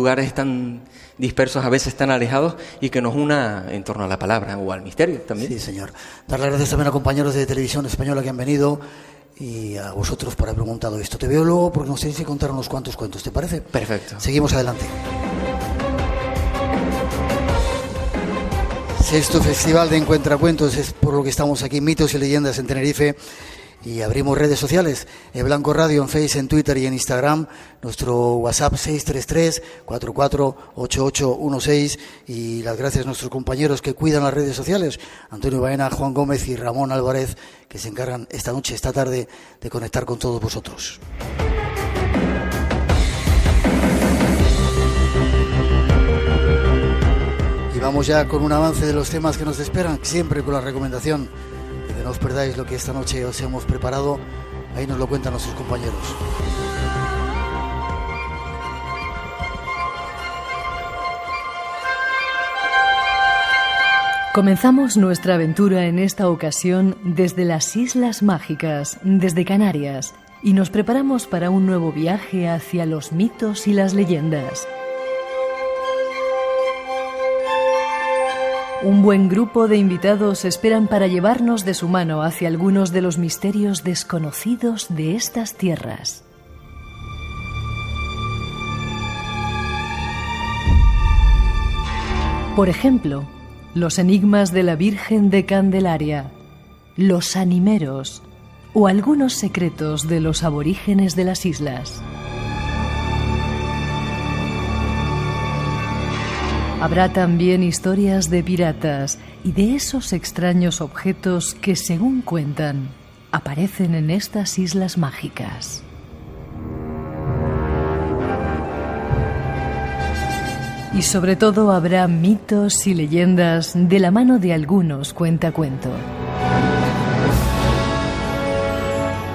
lugares tan dispersos, a veces tan alejados, y que nos una en torno a la palabra o al misterio también. Sí, señor. Dar las gracias también a compañeros de Televisión Española que han venido y a vosotros por haber preguntado esto. Te veo luego porque nos tenéis que contar unos cuantos cuentos, ¿te parece? Perfecto. Seguimos adelante. Sexto Festival de Encuentracuentos, es por lo que estamos aquí, Mitos y Leyendas en Tenerife. Y abrimos redes sociales, Blanco Radio en Facebook, en Twitter y en Instagram, nuestro WhatsApp 633-448816 y las gracias a nuestros compañeros que cuidan las redes sociales, Antonio Baena, Juan Gómez y Ramón Álvarez, que se encargan esta noche, esta tarde, de conectar con todos vosotros. Y vamos ya con un avance de los temas que nos esperan, siempre con la recomendación de que no os perdáis lo que esta noche os hemos preparado. Ahí nos lo cuentan nuestros compañeros. Comenzamos nuestra aventura en esta ocasión desde las Islas Mágicas, desde Canarias, y nos preparamos para un nuevo viaje hacia los mitos y las leyendas. Un buen grupo de invitados esperan para llevarnos de su mano hacia algunos de los misterios desconocidos de estas tierras. Por ejemplo, los enigmas de la Virgen de Candelaria, los animeros o algunos secretos de los aborígenes de las islas. Habrá también historias de piratas y de esos extraños objetos que, según cuentan, aparecen en estas islas mágicas. Y sobre todo habrá mitos y leyendas de la mano de algunos cuentacuentos.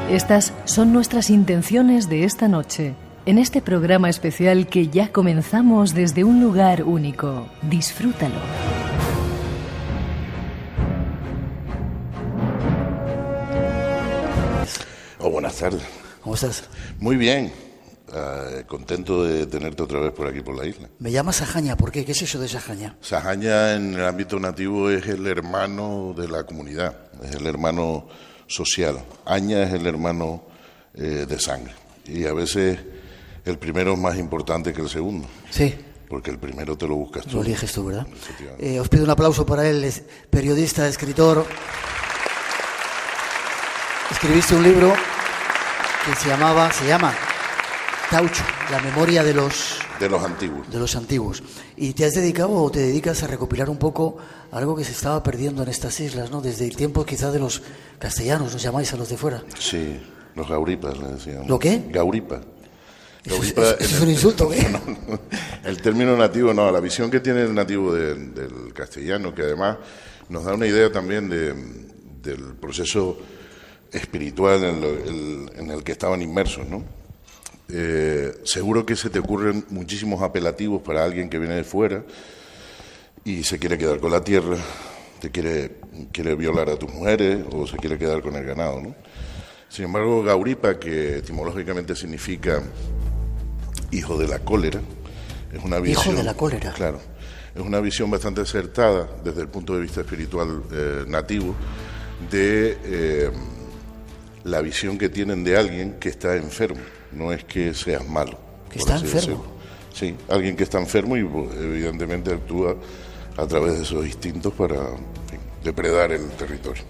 Estas son nuestras intenciones de esta noche, en este programa especial que ya comenzamos desde un lugar único. Disfrútalo. Buenas tardes. ¿Cómo estás? Muy bien. Contento de tenerte otra vez por aquí, por la isla. Me llamas Sahaña, ¿por qué? ¿Qué es eso de Sahaña? Sahaña en el ámbito nativo es el hermano de la comunidad, es el hermano social. Aña es el hermano de sangre. Y a veces el primero es más importante que el segundo. Sí. Porque el primero te lo buscas tú. Lo eliges tú, ¿verdad? Os pido un aplauso para él, es periodista, escritor. Escribiste un libro que se llama Taucho, la memoria de los antiguos. De los antiguos. Y te has dedicado o te dedicas a recopilar un poco algo que se estaba perdiendo en estas islas, ¿no? Desde el tiempo quizá de los castellanos, ¿os llamáis a los de fuera? Sí, los gauripas le decían. ¿Lo qué? Gauripa. ¿Eso es un insulto, ¿qué? No. El término nativo, no, la visión que tiene el nativo del castellano, que además nos da una idea también del proceso espiritual en el que estaban inmersos, ¿no? Seguro que se te ocurren muchísimos apelativos para alguien que viene de fuera y se quiere quedar con la tierra, quiere violar a tus mujeres o se quiere quedar con el ganado, ¿no? Sin embargo, Gauripa, que etimológicamente significa hijo de la cólera, es una visión... Hijo de la cólera. Claro, es una visión bastante acertada desde el punto de vista espiritual nativo de la visión que tienen de alguien que está enfermo. No es que seas malo. ¿Que está enfermo? Sí, alguien que está enfermo y evidentemente actúa a través de esos instintos para depredar el territorio.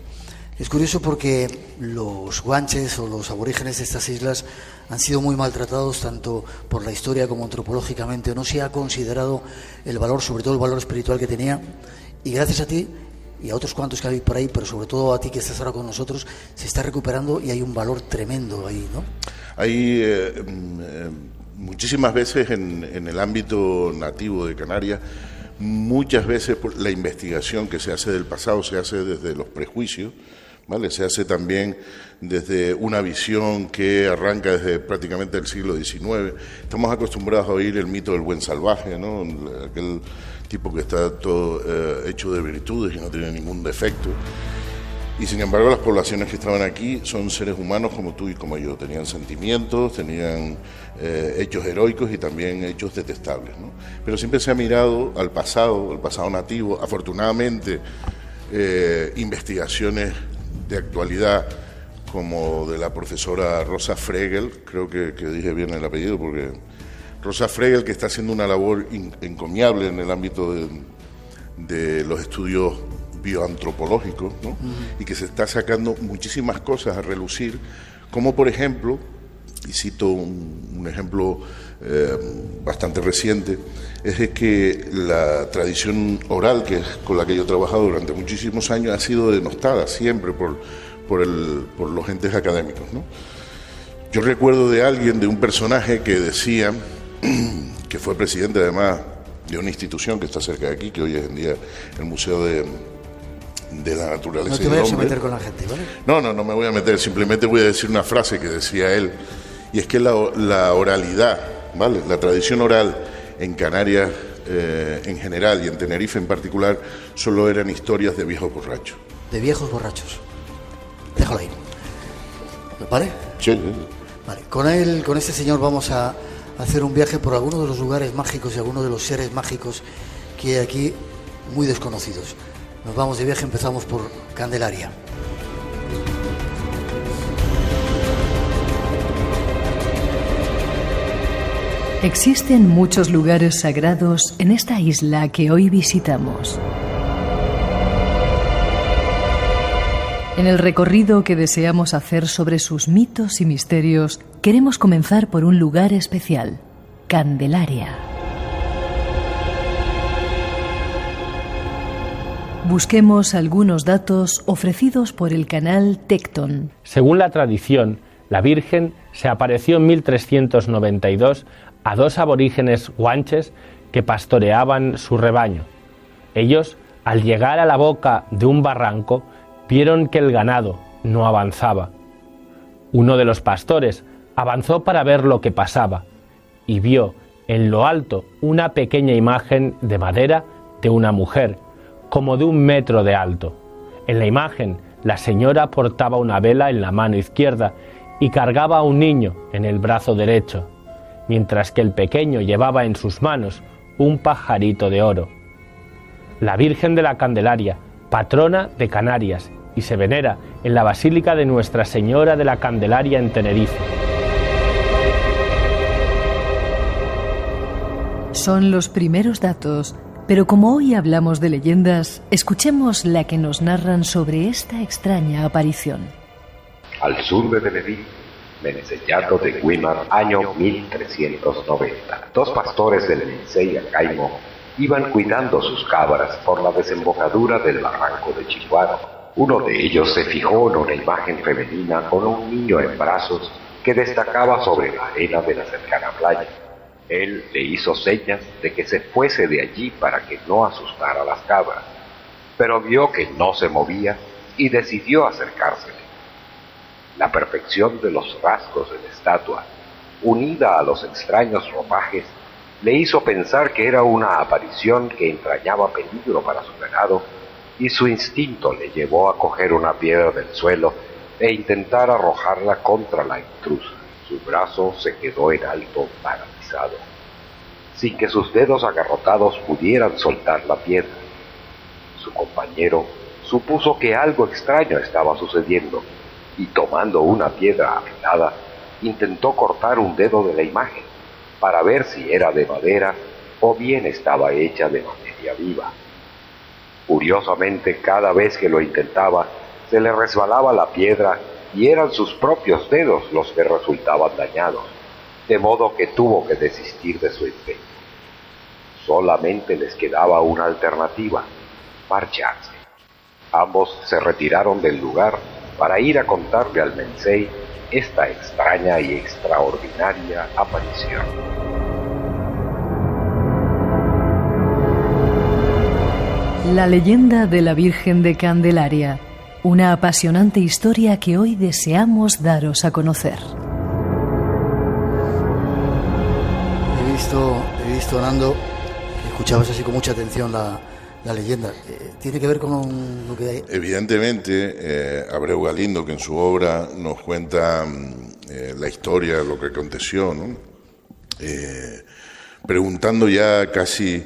Es curioso porque los guanches o los aborígenes de estas islas han sido muy maltratados tanto por la historia como antropológicamente. No se ha considerado el valor, sobre todo el valor espiritual que tenía, y gracias a ti y a otros cuantos que hay por ahí, pero sobre todo a ti que estás ahora con nosotros, se está recuperando y hay un valor tremendo ahí, ¿no? Hay muchísimas veces en el ámbito nativo de Canarias, muchas veces la investigación que se hace del pasado se hace desde los prejuicios, ¿vale? Se hace también desde una visión que arranca desde prácticamente el siglo XIX. Estamos acostumbrados a oír el mito del buen salvaje, ¿no? Aquel tipo que está todo hecho de virtudes y no tiene ningún defecto. Y sin embargo las poblaciones que estaban aquí son seres humanos como tú y como yo, tenían sentimientos, tenían hechos heroicos y también hechos detestables, ¿no? Pero siempre se ha mirado al pasado, el pasado nativo. Afortunadamente, investigaciones de actualidad como de la profesora Rosa Fregel, creo que dije bien el apellido, porque Rosa Fregel, que está haciendo una labor encomiable en el ámbito de los estudios bioantropológicos, ¿no? Y que se está sacando muchísimas cosas a relucir, como por ejemplo, y cito un ejemplo bastante reciente, es de que la tradición oral con la que yo he trabajado durante muchísimos años ha sido denostada siempre por los entes académicos, ¿no? Yo recuerdo de un personaje que decía, que fue presidente además de una institución que está cerca de aquí, que hoy es en día el Museo de la Naturaleza. No te vayas a meter con la gente, ¿vale? No me voy a meter, simplemente voy a decir una frase que decía él, y es que la oralidad, ¿vale? La tradición oral en Canarias en general y en Tenerife en particular solo eran historias de viejos borrachos. De viejos borrachos. Déjalo ahí. ¿Vale? Sí. Vale. Con este señor vamos a hacer un viaje por algunos de los lugares mágicos y algunos de los seres mágicos que hay aquí muy desconocidos. Nos vamos de viaje, empezamos por Candelaria. Existen muchos lugares sagrados en esta isla que hoy visitamos. En el recorrido que deseamos hacer sobre sus mitos y misterios, queremos comenzar por un lugar especial, Candelaria. Busquemos algunos datos ofrecidos por el canal Tecton. Según la tradición, la Virgen se apareció en 1392 a dos aborígenes guanches que pastoreaban su rebaño. Ellos, al llegar a la boca de un barranco, vieron que el ganado no avanzaba. Uno de los pastores avanzó para ver lo que pasaba y vio en lo alto una pequeña imagen de madera de una mujer, como de 1 metro de alto. En la imagen, la señora portaba una vela en la mano izquierda y cargaba a un niño en el brazo derecho, mientras que el pequeño llevaba en sus manos un pajarito de oro. La Virgen de la Candelaria, patrona de Canarias, y se venera en la Basílica de Nuestra Señora de la Candelaria en Tenerife. Son los primeros datos, pero como hoy hablamos de leyendas, escuchemos la que nos narran sobre esta extraña aparición. Al sur de Tenerife, Menesellato de Guimar, año 1390. Dos pastores del Mencey Acaimo iban cuidando sus cabras por la desembocadura del barranco de Chihuahua. Uno de ellos se fijó en una imagen femenina con un niño en brazos que destacaba sobre la arena de la cercana playa. Él le hizo señas de que se fuese de allí para que no asustara a las cabras, pero vio que no se movía y decidió acercársele. La perfección de los rasgos de la estatua, unida a los extraños ropajes, le hizo pensar que era una aparición que entrañaba peligro para su ganado, y su instinto le llevó a coger una piedra del suelo e intentar arrojarla contra la intrusa. Su brazo se quedó en alto, paralizado, sin que sus dedos agarrotados pudieran soltar la piedra. Su compañero supuso que algo extraño estaba sucediendo, y tomando una piedra afilada, intentó cortar un dedo de la imagen, para ver si era de madera o bien estaba hecha de materia viva. Curiosamente, cada vez que lo intentaba, se le resbalaba la piedra y eran sus propios dedos los que resultaban dañados, de modo que tuvo que desistir de su empeño. Solamente les quedaba una alternativa: marcharse. Ambos se retiraron del lugar para ir a contarle al Mencey esta extraña y extraordinaria aparición. La leyenda de la Virgen de Candelaria, una apasionante historia que hoy deseamos daros a conocer. He visto, Nando, que escuchabas así con mucha atención la la leyenda. ¿Tiene que ver con lo que hay? Evidentemente, Abreu Galindo, que en su obra nos cuenta la historia, lo que aconteció, ¿no? Preguntando ya casi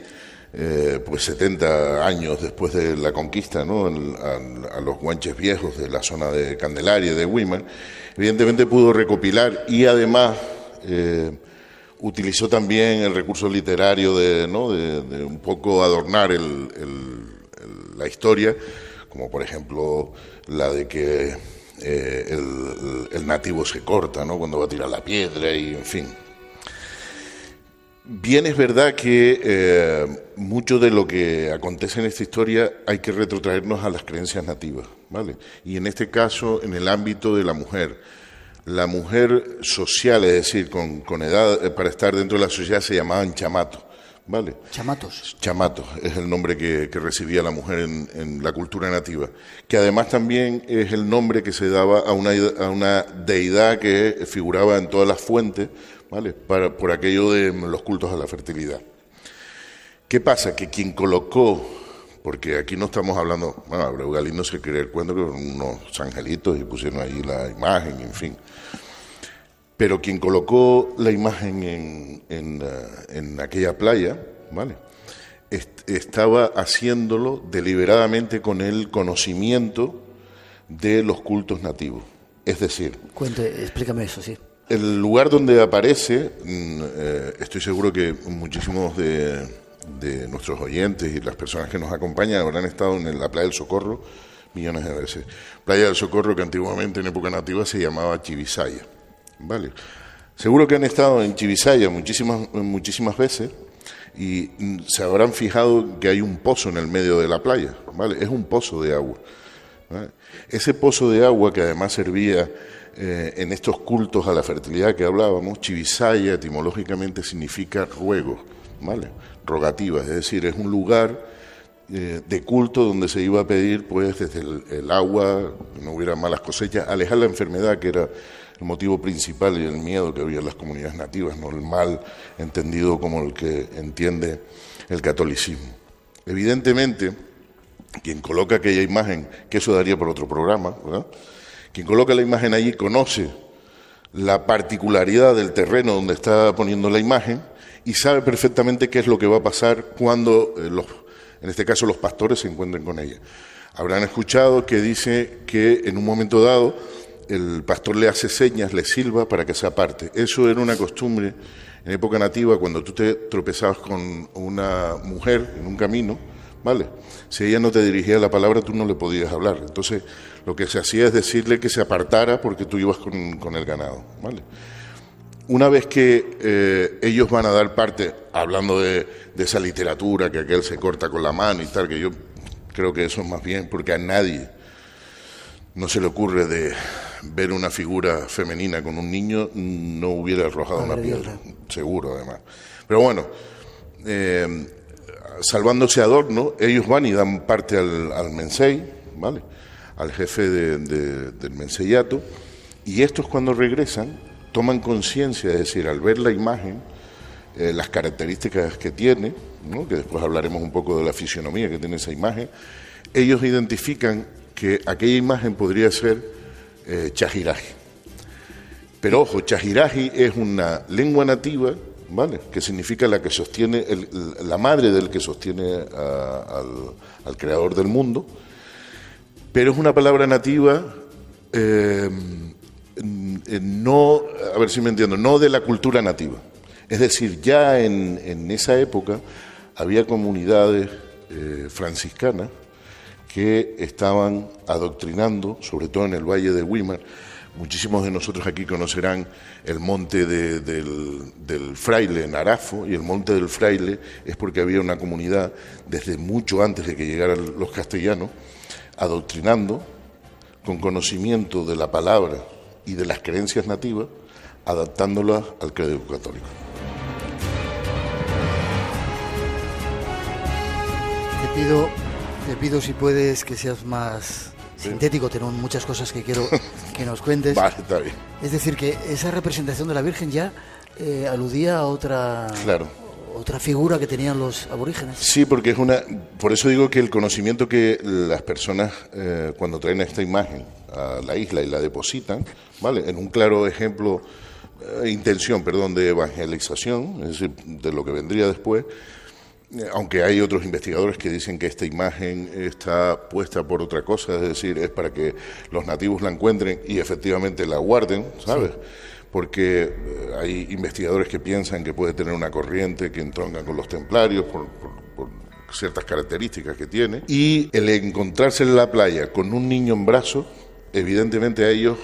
pues 70 años después de la conquista, ¿no? a los guanches viejos de la zona de Candelaria, de Güímar, evidentemente pudo recopilar y además utilizó también el recurso literario de un poco adornar la historia, como por ejemplo la de que el nativo se corta, ¿no? Cuando va a tirar la piedra y en fin. Bien, es verdad que mucho de lo que acontece en esta historia hay que retrotraernos a las creencias nativas, ¿vale? Y en este caso, en el ámbito de la mujer. La mujer social, es decir, con edad para estar dentro de la sociedad, se llamaban chamatos, ¿vale? Chamatos. Chamatos es el nombre que recibía la mujer en la cultura nativa, que además también es el nombre que se daba a una deidad que figuraba en todas las fuentes, ¿vale? Por aquello de los cultos a la fertilidad. ¿Qué pasa? Que quien colocó, porque aquí no estamos hablando, bueno, Abreu Galindo se cree el cuento con unos angelitos y pusieron ahí la imagen, en fin. Pero quien colocó la imagen en aquella playa, ¿vale? Estaba haciéndolo deliberadamente con el conocimiento de los cultos nativos. Es decir... Explícame eso, sí. El lugar donde aparece, estoy seguro que muchísimos de nuestros oyentes y las personas que nos acompañan habrán estado en la Playa del Socorro millones de veces. Playa del Socorro, que antiguamente en época nativa se llamaba Chivisaya, ¿vale? Seguro que han estado en Chivisaya muchísimas veces y se habrán fijado que hay un pozo en el medio de la playa, ¿vale? Es un pozo de agua, ¿vale? Ese pozo de agua, que además servía en estos cultos a la fertilidad que hablábamos, Chivisaya etimológicamente significa ruego, ¿vale? Rogativa, es decir, es un lugar de culto donde se iba a pedir, pues, desde el agua, que no hubiera malas cosechas, alejar la enfermedad, que era el motivo principal y el miedo que había en las comunidades nativas, no el mal entendido como el que entiende el catolicismo. Evidentemente, quien coloca aquella imagen, que eso daría por otro programa, ¿verdad? Quien coloca la imagen allí conoce la particularidad del terreno donde está poniendo la imagen y sabe perfectamente qué es lo que va a pasar cuando, en este caso, los pastores se encuentren con ella. Habrán escuchado que dice que en un momento dado el pastor le hace señas, le silba para que se aparte. Eso era una costumbre en época nativa, cuando tú te tropezabas con una mujer en un camino, ¿vale? Si ella no te dirigía la palabra, tú no le podías hablar. Entonces, lo que se hacía es decirle que se apartara porque tú ibas con el ganado, ¿vale? Una vez que ellos van a dar parte, hablando de esa literatura, que aquel se corta con la mano y tal, que yo creo que eso es más bien porque a nadie no se le ocurre de ver una figura femenina con un niño, no hubiera arrojado una piedra, seguro además. Pero bueno, salvando ese adorno, ellos van y dan parte al mensei, ¿vale? Al jefe del menseyato, y estos cuando regresan toman conciencia, es decir, al ver la imagen, las características que tiene, ¿no? Que después hablaremos un poco de la fisionomía que tiene esa imagen, ellos identifican que aquella imagen podría ser Chajiraji. Pero ojo, Chajiraji es una lengua nativa, ¿vale? Que significa la que sostiene, la madre del que sostiene al creador del mundo, pero es una palabra nativa, no, a ver si me entiendo, no de la cultura nativa. Es decir, ya en esa época había comunidades franciscanas que estaban adoctrinando, sobre todo en el Valle de Güímar. Muchísimos de nosotros aquí conocerán el monte del Fraile en Arafo, y el monte del Fraile es porque había una comunidad desde mucho antes de que llegaran los castellanos, adoctrinando con conocimiento de la palabra y de las creencias nativas, adaptándolas al credo católico. Te pido si puedes que seas más sintético, tengo muchas cosas que quiero que nos cuentes. Vale, está bien. Es decir, que esa representación de la Virgen ya aludía a otra otra figura que tenían los aborígenes. Sí, porque por eso digo que el conocimiento que las personas cuando traen esta imagen a la isla y la depositan, ¿vale? En un claro ejemplo, intención de evangelización, es decir, de lo que vendría después, aunque hay otros investigadores que dicen que esta imagen está puesta por otra cosa, es decir, es para que los nativos la encuentren y efectivamente la guarden, ¿sabes? Sí. Porque hay investigadores que piensan que puede tener una corriente que entronca con los templarios por ciertas características que tiene. Y el encontrarse en la playa con un niño en brazos, evidentemente a ellos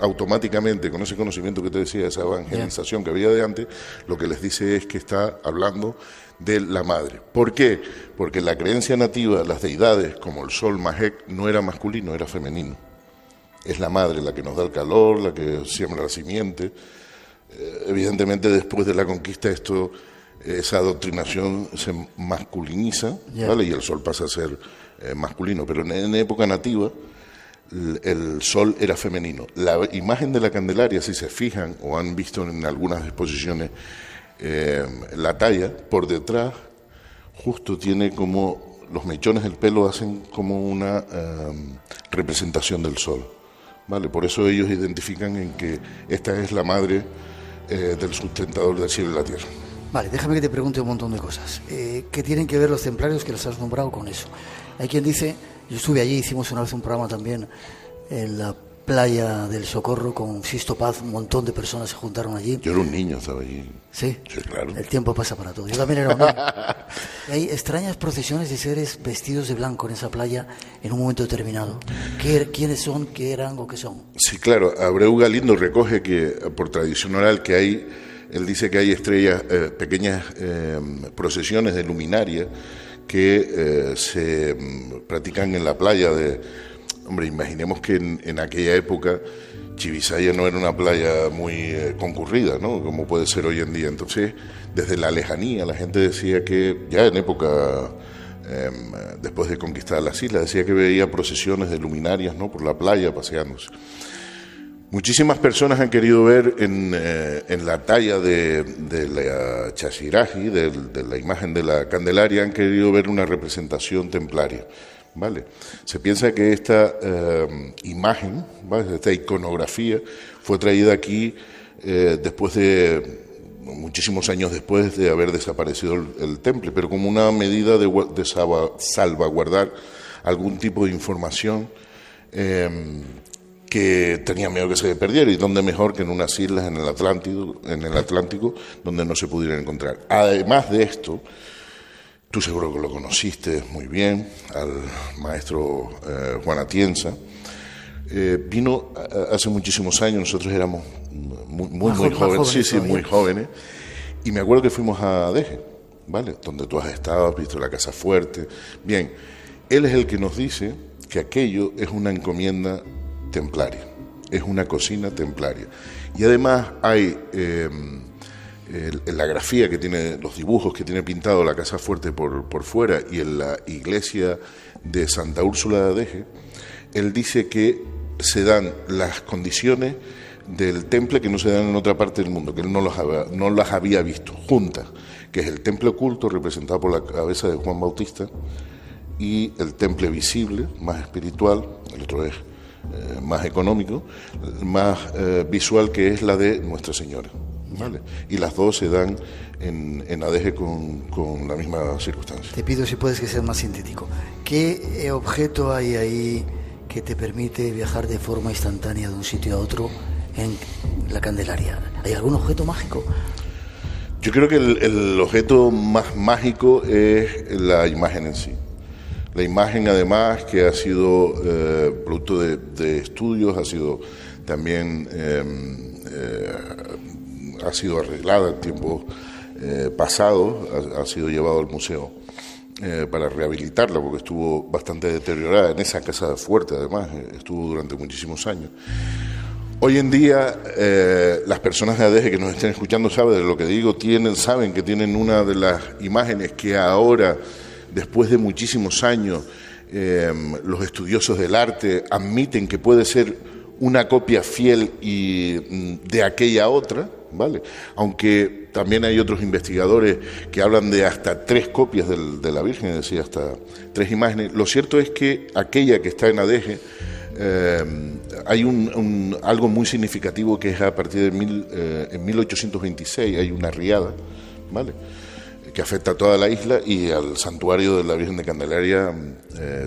automáticamente, con ese conocimiento que te decía, esa evangelización que había de antes, lo que les dice es que está hablando de la madre. ¿Por qué? Porque la creencia nativa, las deidades, como el sol Mahek, no era masculino, era femenino. Es la madre la que nos da el calor, la que siembra la simiente. Evidentemente, después de la conquista, esa adoctrinación se masculiniza, ¿vale? Y el sol pasa a ser masculino. Pero en época nativa, el sol era femenino. La imagen de la Candelaria, si se fijan o han visto en algunas exposiciones la talla, por detrás justo tiene como los mechones del pelo hacen como una representación del sol, ¿vale? Por eso ellos identifican en que esta es la madre del sustentador del cielo y la tierra. Vale, déjame que te pregunte un montón de cosas. ¿Qué tienen que ver los templarios que los has nombrado con eso? Hay quien dice, yo estuve allí, hicimos una vez un programa también en la playa del Socorro con Sisto Paz, un montón de personas se juntaron allí. Yo era un niño, estaba allí. ¿Sí? Sí, claro. El tiempo pasa para todo. Yo también era un niño. Hay extrañas procesiones de seres vestidos de blanco en esa playa en un momento determinado. ¿Quiénes son, qué eran o qué son? Sí, claro. Abreu Galindo recoge que, por tradición oral, que hay, él dice que hay estrellas, pequeñas procesiones de luminaria que se practican en la playa de... Hombre, imaginemos que en aquella época Chivisaya no era una playa muy concurrida, ¿no? Como puede ser hoy en día. Entonces, desde la lejanía, la gente decía que, ya en época, después de conquistar las islas, decía que veía procesiones de luminarias, ¿no? Por la playa paseándose. Muchísimas personas han querido ver en la talla de la Chasiraji, de la imagen de la Candelaria, han querido ver una representación templaria. ¿Vale? Se piensa que esta imagen, ¿vale? Esta iconografía fue traída aquí después de muchísimos años después de haber desaparecido el temple, pero como una medida de salvaguardar algún tipo de información que tenía miedo que se perdiera, y dónde mejor que en unas islas en el Atlántico donde no se pudiera encontrar. Además de esto, tú seguro que lo conociste muy bien, al maestro Juan Atienza. Vino hace muchísimos años, nosotros éramos muy jóvenes, muy jóvenes, y me acuerdo que fuimos a Deje, ¿vale? Donde tú has estado, has visto la Casa Fuerte. Bien, él es el que nos dice que aquello es una encomienda templaria, es una cocina templaria. Y además hay... en la grafía que tiene, los dibujos que tiene pintado la Casa Fuerte por fuera y en la iglesia de Santa Úrsula de Adeje, él dice que se dan las condiciones del temple que no se dan en otra parte del mundo, que él no las había visto juntas, que es el temple oculto representado por la cabeza de Juan Bautista y el temple visible, más espiritual, el otro es más económico, más visual, que es la de Nuestra Señora. ¿Vale? Y las dos se dan en Adeje con la misma circunstancia. Te pido si puedes que seas más sintético. ¿Qué objeto hay ahí que te permite viajar de forma instantánea de un sitio a otro en la Candelaria? ¿Hay algún objeto mágico? Yo creo que el objeto más mágico es la imagen en sí. La imagen, además, que ha sido producto de estudios, ha sido también... ha sido arreglada en tiempos pasados, ha sido llevado al museo para rehabilitarla, porque estuvo bastante deteriorada en esa casa fuerte, además, estuvo durante muchísimos años. Hoy en día, las personas de Adeje que nos estén escuchando saben de lo que digo, saben que tienen una de las imágenes que ahora, después de muchísimos años, los estudiosos del arte admiten que puede ser una copia fiel y de aquella otra, ¿vale? Aunque también hay otros investigadores que hablan de hasta 3 copias de la Virgen, es decir, hasta 3 imágenes. Lo cierto es que aquella que está en Adeje, hay algo muy significativo que es a partir de en 1826, hay una riada, ¿vale?, que afecta a toda la isla y al santuario de la Virgen de Candelaria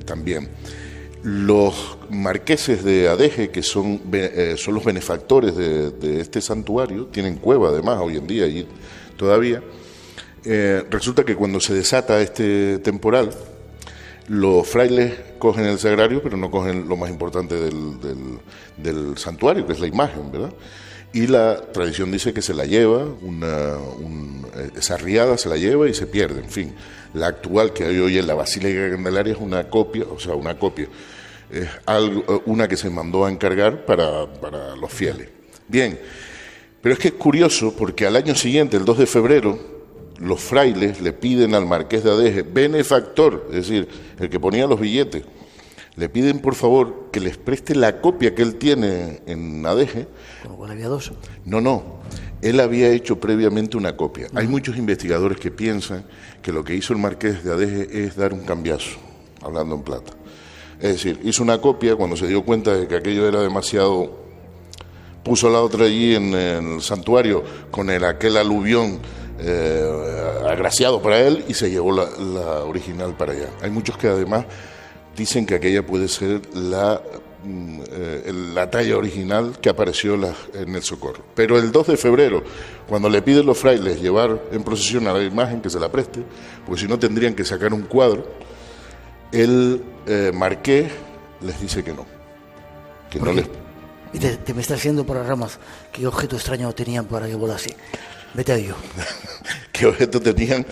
también. Los marqueses de Adeje, que son los benefactores de este santuario, tienen cueva además hoy en día allí todavía. Resulta que cuando se desata este temporal, los frailes cogen el sagrario, pero no cogen lo más importante del santuario, que es la imagen, ¿verdad? Y la tradición dice que se la lleva, esa riada se la lleva y se pierde, en fin. La actual que hay hoy en la Basílica de Candelaria es una copia, es una que se mandó a encargar para los fieles. Bien, pero es que es curioso porque al año siguiente, el 2 de febrero, los frailes le piden al marqués de Adeje, benefactor, es decir, el que ponía los billetes, le piden por favor que les preste la copia que él tiene en Adeje. ¿Con lo cual había 2? No. Él había hecho previamente una copia. Hay muchos investigadores que piensan que lo que hizo el marqués de Adeje es dar un cambiazo, hablando en plata. Es decir, hizo una copia cuando se dio cuenta de que aquello era demasiado, puso la otra allí en el santuario con aquel aluvión agraciado para él y se llevó la original para allá. Hay muchos que además dicen que aquella puede ser la talla original que apareció en el Socorro. Pero el 2 de febrero, cuando le piden los frailes llevar en procesión a la imagen, que se la preste, porque si no tendrían que sacar un cuadro, el marqués les dice que no. Que no les... Y te me estás yendo por las ramas. ¿Qué objeto extraño tenían para que volase? Vete a ello. ¿Qué objeto tenían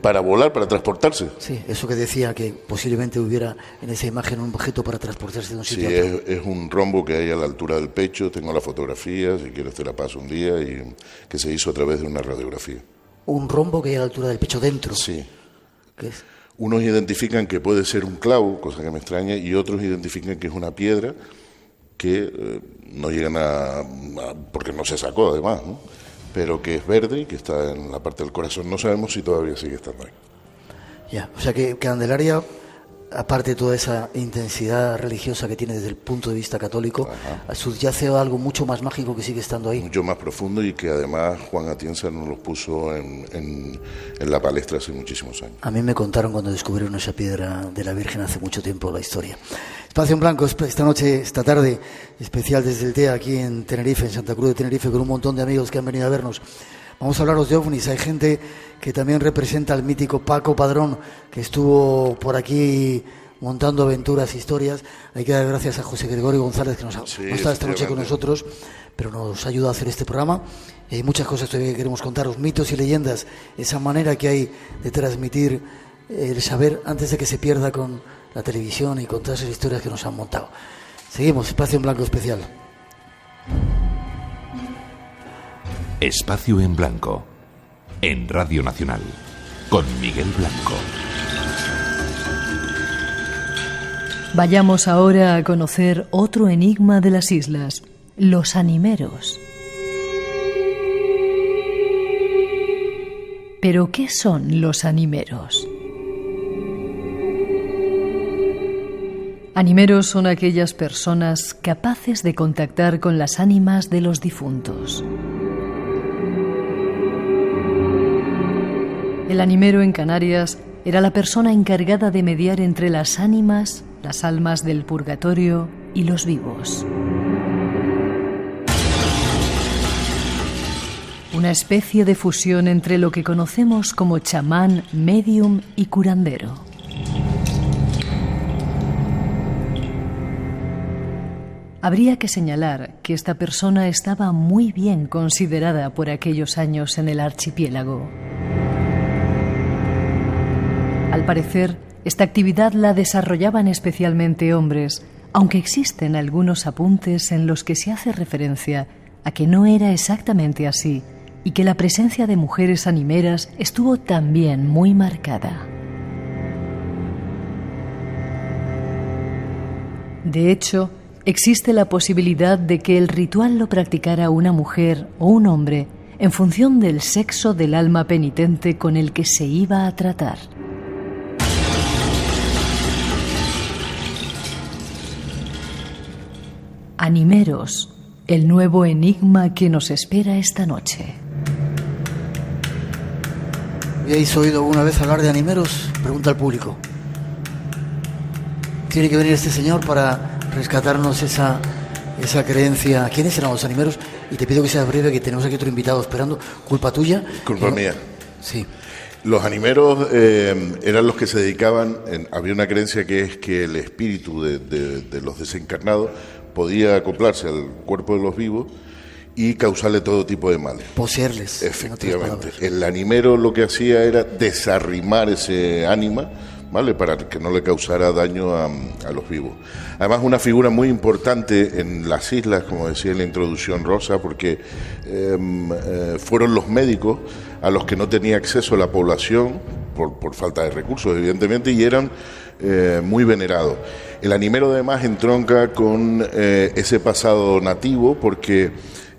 para volar, para transportarse? Sí, eso que decía que posiblemente hubiera en esa imagen un objeto para transportarse de un sitio a otro. Sí, es un rombo que hay a la altura del pecho. Tengo la fotografía, si quieres te la paso un día, y que se hizo a través de una radiografía. ¿Un rombo que hay a la altura del pecho dentro? Sí. ¿Qué es? Unos identifican que puede ser un clavo, cosa que me extraña, y otros identifican que es una piedra que no llegan porque no se sacó además, ¿no?, pero que es verde y que está en la parte del corazón. No sabemos si todavía sigue estando ahí. Ya, o sea que Candelaria, aparte de toda esa intensidad religiosa que tiene desde el punto de vista católico, subyace algo mucho más mágico que sigue estando ahí. Mucho más profundo y que además Juan Atienza nos lo puso en la palestra hace muchísimos años. A mí me contaron cuando descubrieron esa piedra de la Virgen hace mucho tiempo la historia. Espacio en Blanco, esta tarde, especial desde el TEA aquí en Tenerife, en Santa Cruz de Tenerife, con un montón de amigos que han venido a vernos. Vamos a hablaros de ovnis. Hay gente que también representa al mítico Paco Padrón, que estuvo por aquí montando aventuras, historias. Hay que dar gracias a José Gregorio González, que no está esta noche con nosotros, pero nos ayuda a hacer este programa. Y hay muchas cosas todavía que queremos contaros, mitos y leyendas, esa manera que hay de transmitir el saber antes de que se pierda con la televisión y con todas esas historias que nos han montado. Seguimos, Espacio en Blanco especial. Espacio en Blanco, en Radio Nacional, con Miguel Blanco. Vayamos ahora a conocer otro enigma de las islas, los animeros. ¿Pero qué son los animeros? Animeros son aquellas personas capaces de contactar con las ánimas de los difuntos. El animero en Canarias era la persona encargada de mediar entre las ánimas, las almas del purgatorio y los vivos. Una especie de fusión entre lo que conocemos como chamán, medium y curandero. Habría que señalar que esta persona estaba muy bien considerada por aquellos años en el archipiélago. Al parecer, esta actividad la desarrollaban especialmente hombres, aunque existen algunos apuntes en los que se hace referencia a que no era exactamente así y que la presencia de mujeres animeras estuvo también muy marcada. De hecho, existe la posibilidad de que el ritual lo practicara una mujer o un hombre en función del sexo del alma penitente con el que se iba a tratar. Animeros, el nuevo enigma que nos espera esta noche. ¿Habéis oído alguna vez hablar de animeros? Pregunta al público. Tiene que venir este señor para rescatarnos esa creencia. ¿Quiénes eran los animeros? Y te pido que seas breve, que tenemos aquí otro invitado esperando. ¿Culpa tuya? Culpa mía. Sí. Los animeros eran los que se dedicaban, había una creencia que es que el espíritu de los desencarnados podía acoplarse al cuerpo de los vivos y causarle todo tipo de males. Poseerles. Efectivamente. El animero lo que hacía era desarrimar ese ánima, ¿vale?, para que no le causara daño a los vivos. Además, una figura muy importante en las islas, como decía en la introducción Rosa, porque fueron los médicos a los que no tenía acceso la población, por falta de recursos, evidentemente, y eran muy venerados. El animero, además, entronca con ese pasado nativo, porque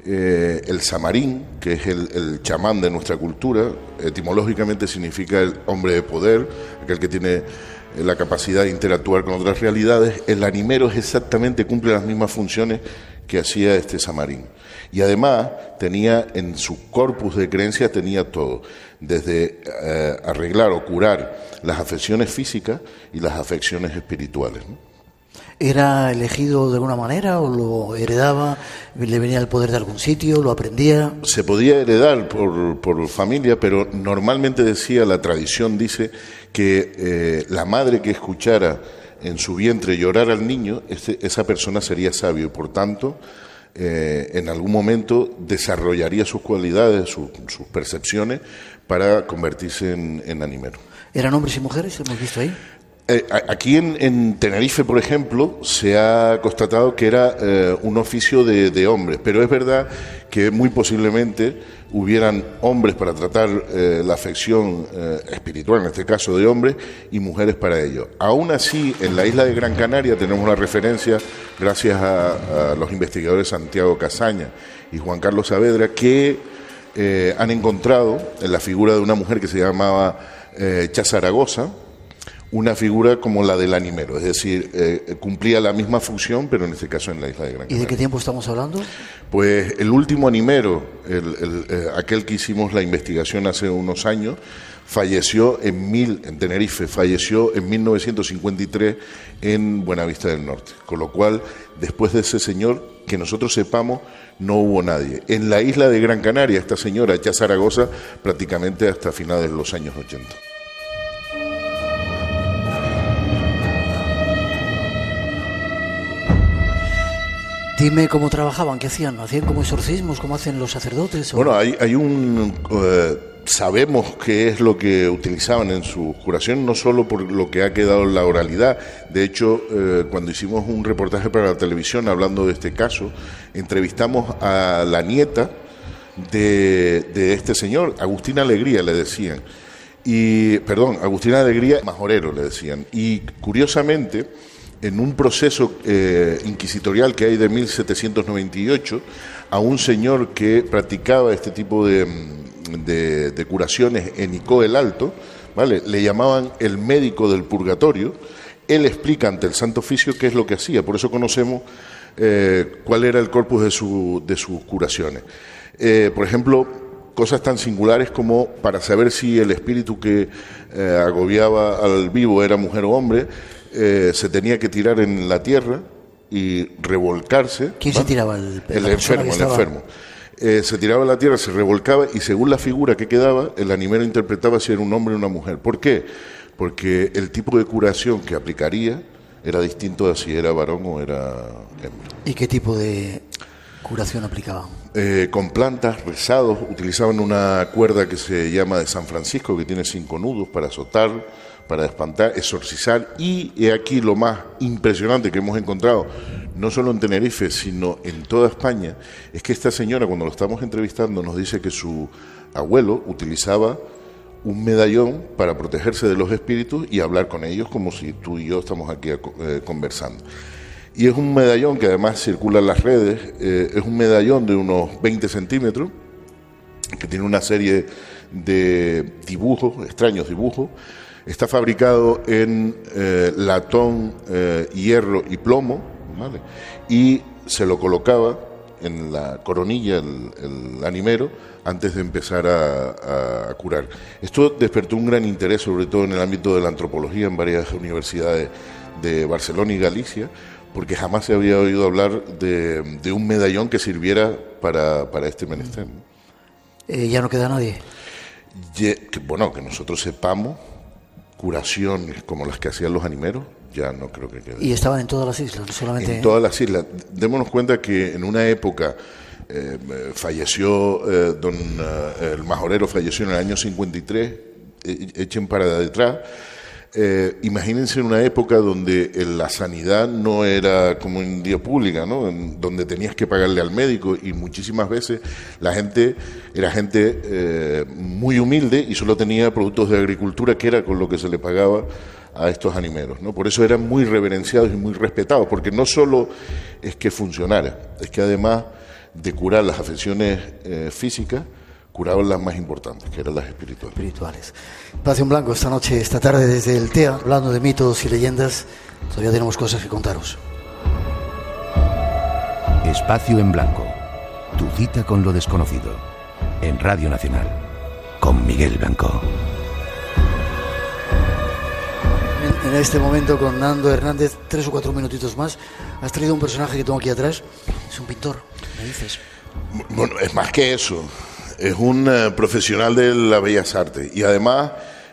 el samarín, que es el chamán de nuestra cultura, etimológicamente significa el hombre de poder, aquel que tiene la capacidad de interactuar con otras realidades. El animero exactamente cumple las mismas funciones que hacía este samarín. Y además tenía en su corpus de creencias, tenía todo, desde arreglar o curar las afecciones físicas y las afecciones espirituales, ¿no? ¿Era elegido de alguna manera o lo heredaba? ¿Le venía el poder de algún sitio? ¿Lo aprendía? Se podía heredar por familia, pero normalmente la tradición dice que la madre que escuchara en su vientre llorar al niño, esa persona sería sabio y por tanto en algún momento desarrollaría sus cualidades, sus percepciones para convertirse en animero. ¿Eran hombres y mujeres? ¿Hemos visto ahí? Aquí en Tenerife, por ejemplo, se ha constatado que era un oficio de hombres, pero es verdad que muy posiblemente hubieran hombres para tratar la afección espiritual, en este caso de hombres, y mujeres para ello. Aún así, en la isla de Gran Canaria tenemos una referencia, gracias a los investigadores Santiago Casaña y Juan Carlos Saavedra, que han encontrado en la figura de una mujer que se llamaba Cha Zaragoza, una figura como la del animero, es decir, cumplía la misma función, pero en este caso en la isla de Gran Canaria. ¿Y de qué tiempo estamos hablando? Pues el último animero, aquel que hicimos la investigación hace unos años, falleció en Tenerife, falleció en 1953 en Buenavista del Norte, con lo cual, después de ese señor, que nosotros sepamos, no hubo nadie. En la isla de Gran Canaria, esta señora, Cha Zaragoza, prácticamente hasta finales de los años 80. Dime cómo trabajaban, qué hacían. ¿Hacían como exorcismos, como hacen los sacerdotes? Bueno, sabemos qué es lo que utilizaban en su curación, no solo por lo que ha quedado en la oralidad. De hecho, cuando hicimos un reportaje para la televisión hablando de este caso, entrevistamos a la nieta de este señor, Agustina Alegría le decían. Agustina Alegría Majorero le decían. Y curiosamente, en un proceso inquisitorial que hay de 1798, a un señor que practicaba este tipo de curaciones en Icó el Alto, ¿vale?, le llamaban el médico del purgatorio. Él explica ante el Santo Oficio qué es lo que hacía, por eso conocemos cuál era el corpus de sus curaciones. Por ejemplo, cosas tan singulares como para saber si el espíritu que agobiaba al vivo era mujer o hombre, se tenía que tirar en la tierra y revolcarse. ¿Quién se tiraba? El enfermo. Se tiraba en la tierra, se revolcaba y según la figura que quedaba, el animero interpretaba si era un hombre o una mujer. ¿Por qué? Porque el tipo de curación que aplicaría era distinto a si era varón o era hembra. ¿Y qué tipo de curación aplicaban? Con plantas, rezados, utilizaban una cuerda que se llama de San Francisco, que tiene 5 nudos para azotar, para espantar, exorcizar. Y aquí lo más impresionante que hemos encontrado, no solo en Tenerife, sino en toda España, es que esta señora, cuando lo estamos entrevistando, nos dice que su abuelo utilizaba un medallón para protegerse de los espíritus y hablar con ellos como si tú y yo estamos aquí conversando. Y es un medallón que además circula en las redes, es un medallón de unos 20 centímetros, que tiene una serie de dibujos, extraños dibujos. Está fabricado en latón, hierro y plomo, ¿vale? Y se lo colocaba en la coronilla el animero antes de empezar a curar. Esto despertó un gran interés, sobre todo en el ámbito de la antropología, en varias universidades de Barcelona y Galicia, porque jamás se había oído hablar de un medallón que sirviera para este menester, ¿no? Ya no queda nadie. Que nosotros sepamos, curaciones como las que hacían los animeros, ya no creo que quede. Y estaban en todas las islas, no solamente... En todas las islas. Démonos cuenta que en una época falleció, el majorero falleció en el año 53, echen para detrás. Imagínense en una época donde la sanidad no era como en día pública, ¿no? Donde tenías que pagarle al médico, y muchísimas veces la gente era gente muy humilde y solo tenía productos de agricultura, que era con lo que se le pagaba a estos animeros, ¿no? Por eso eran muy reverenciados y muy respetados, porque no solo es que funcionara, es que además de curar las afecciones físicas, curaban las más importantes, que eran las espirituales. Espacio en Blanco esta noche, esta tarde desde el TEA, hablando de mitos y leyendas. Todavía tenemos cosas que contaros. Espacio en Blanco, tu cita con lo desconocido, en Radio Nacional, con Miguel Blanco. En este momento con Nando Hernández, 3 o 4 minutitos más. Has traído un personaje que tengo aquí atrás, es un pintor, me dices. Bueno, es más que eso. Es un profesional de las bellas artes y además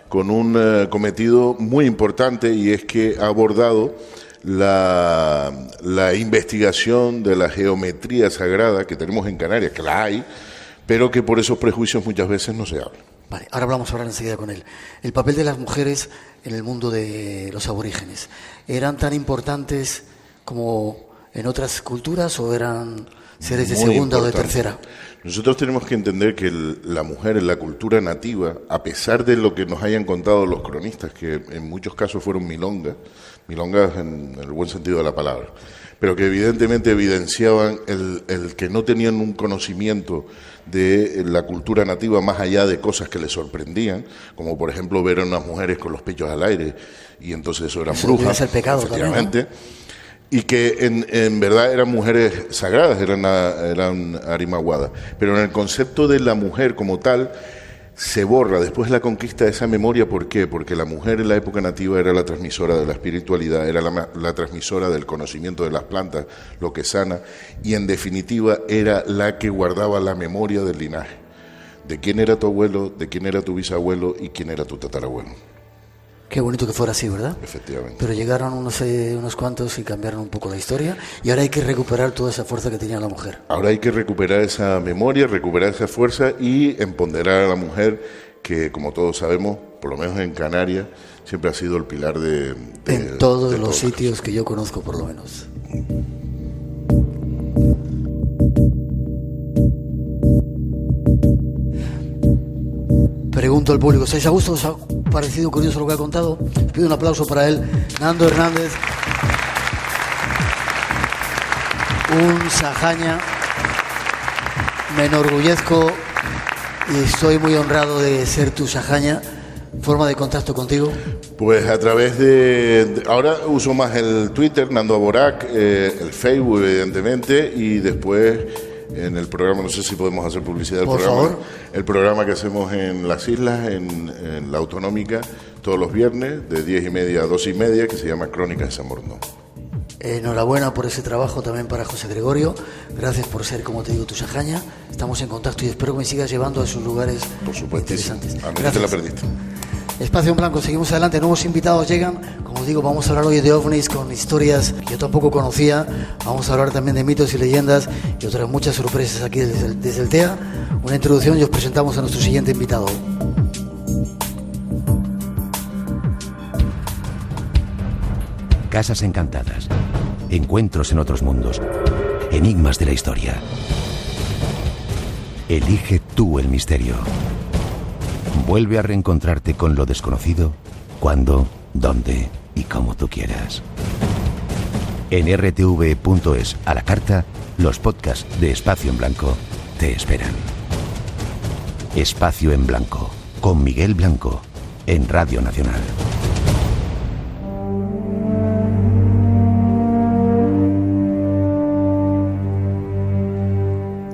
con un cometido muy importante, y es que ha abordado la investigación de la geometría sagrada que tenemos en Canarias, que la hay, pero que por esos prejuicios muchas veces no se habla. Vale, ahora vamos a hablar enseguida con él. El papel de las mujeres en el mundo de los aborígenes, ¿eran tan importantes como en otras culturas o eran seres de segunda o de tercera? Nosotros tenemos que entender que la mujer en la cultura nativa, a pesar de lo que nos hayan contado los cronistas, que en muchos casos fueron milongas en el buen sentido de la palabra, pero que evidentemente evidenciaban el que no tenían un conocimiento de la cultura nativa más allá de cosas que les sorprendían, como por ejemplo ver a unas mujeres con los pechos al aire, y entonces eso eran brujas, es el pecado efectivamente, también, ¿no? Y que en verdad eran mujeres sagradas, eran arimaguadas. Pero en el concepto de la mujer como tal, se borra después de la conquista de esa memoria. ¿Por qué? Porque la mujer en la época nativa era la transmisora de la espiritualidad, era la transmisora del conocimiento de las plantas, lo que sana, y en definitiva era la que guardaba la memoria del linaje, de quién era tu abuelo, de quién era tu bisabuelo y quién era tu tatarabuelo. Qué bonito que fuera así, ¿verdad? Efectivamente. Pero llegaron unos cuantos y cambiaron un poco la historia, y ahora hay que recuperar toda esa fuerza que tenía la mujer. Ahora hay que recuperar esa memoria, recuperar esa fuerza y empoderar a la mujer, que como todos sabemos, por lo menos en Canarias, siempre ha sido el pilar en todos los sitios que yo conozco, por lo menos. Pregunto al público, ¿estáis a gusto? ¿Os ha parecido curioso lo que ha contado? Les pido un aplauso para él, Nando Hernández, un sahaña. Me enorgullezco y estoy muy honrado de ser tu sahaña. ¿Forma de contacto contigo? Pues a través ahora uso más el Twitter, Nando Aborac, el Facebook evidentemente, y después en el programa, no sé si podemos hacer publicidad del programa. Por favor. El programa que hacemos en las islas, en la Autonómica, todos los viernes, de 10:30 a 2:30, que se llama Crónicas de San Borondón. Enhorabuena por ese trabajo también para José Gregorio. Gracias por ser, como te digo, tu sahaña. Estamos en contacto y espero que me sigas llevando a esos lugares interesantes. A mí no te la perdiste. Espacio en Blanco, seguimos adelante. Nuevos invitados llegan. Como digo, vamos a hablar hoy de ovnis con historias que yo tampoco conocía. Vamos a hablar también de mitos y leyendas y otras muchas sorpresas aquí desde el TEA. Una introducción y os presentamos a nuestro siguiente invitado. Casas encantadas, encuentros en otros mundos, enigmas de la historia. Elige tú el misterio. Vuelve a reencontrarte con lo desconocido, cuando, dónde y como tú quieras. En rtv.es a la carta, los podcasts de Espacio en Blanco te esperan. Espacio en Blanco, con Miguel Blanco, en Radio Nacional.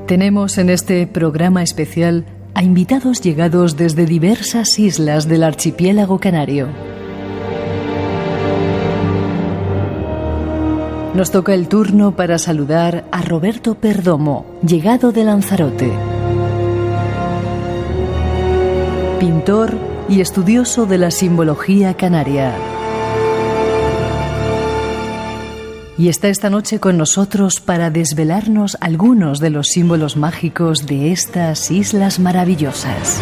Tenemos en este programa especial a invitados llegados desde diversas islas del archipiélago canario. Nos toca el turno para saludar a Roberto Perdomo, llegado de Lanzarote. Pintor y estudioso de la simbología canaria. Y está esta noche con nosotros para desvelarnos algunos de los símbolos mágicos de estas islas maravillosas.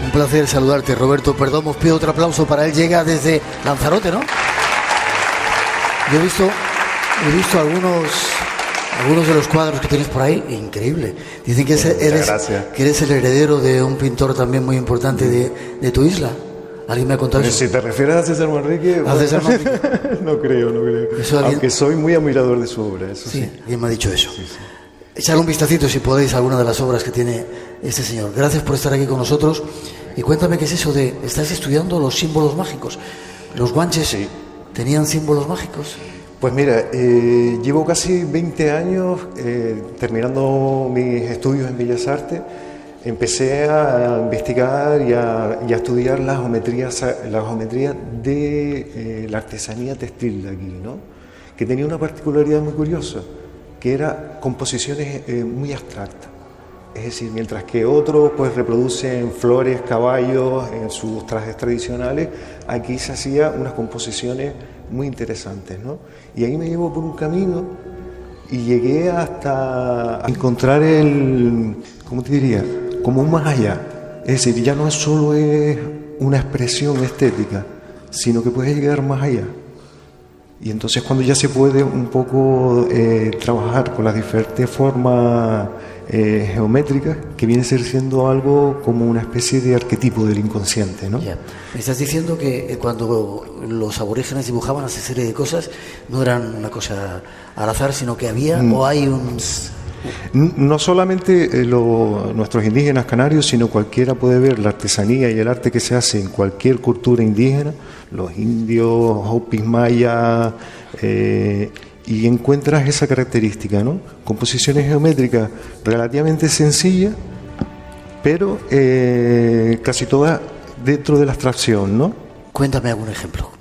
Un placer saludarte, Roberto Perdomo. Os pido otro aplauso para él. Llega desde Lanzarote, ¿no? Yo he visto algunos de los cuadros que tienes por ahí. Increíble. Dicen que eres el heredero de un pintor también muy importante de tu isla. ¿Alguien me ha contado eso? Si te refieres a César Manrique... ¿A César Manrique? No creo. Aunque soy muy admirador de su obra, eso sí. Alguien me ha dicho eso. Sí. Echadle un vistacito, si podéis, a alguna de las obras que tiene este señor. Gracias por estar aquí con nosotros. Y cuéntame qué es eso de... Estás estudiando los símbolos mágicos. ¿Los guanches tenían símbolos mágicos? Pues mira, llevo casi 20 años terminando mis estudios en Bellas Artes. Empecé a investigar y a estudiar la geometría de la artesanía textil de aquí, ¿no? Que tenía una particularidad muy curiosa, que era composiciones muy abstractas. Es decir, mientras que otros pues reproducen flores, caballos en sus trajes tradicionales, aquí se hacía unas composiciones muy interesantes, ¿no? Y ahí me llevó por un camino y llegué hasta encontrar ¿cómo te diría? Como un más allá. Es decir, ya no solo es una expresión estética, sino que puede llegar más allá. Y entonces cuando ya se puede un poco trabajar con las diferentes formas geométricas, que viene a ser siendo algo como una especie de arquetipo del inconsciente, ¿no? Ya. Me estás diciendo que cuando los aborígenes dibujaban esa serie de cosas, no eran una cosa al azar, sino que había o hay un... No solamente nuestros indígenas canarios, sino cualquiera puede ver la artesanía y el arte que se hace en cualquier cultura indígena, los indios, hopis, mayas, y encuentras esa característica, ¿no? Composiciones geométricas relativamente sencillas, pero casi todas dentro de la abstracción, ¿no? Cuéntame algún ejemplo.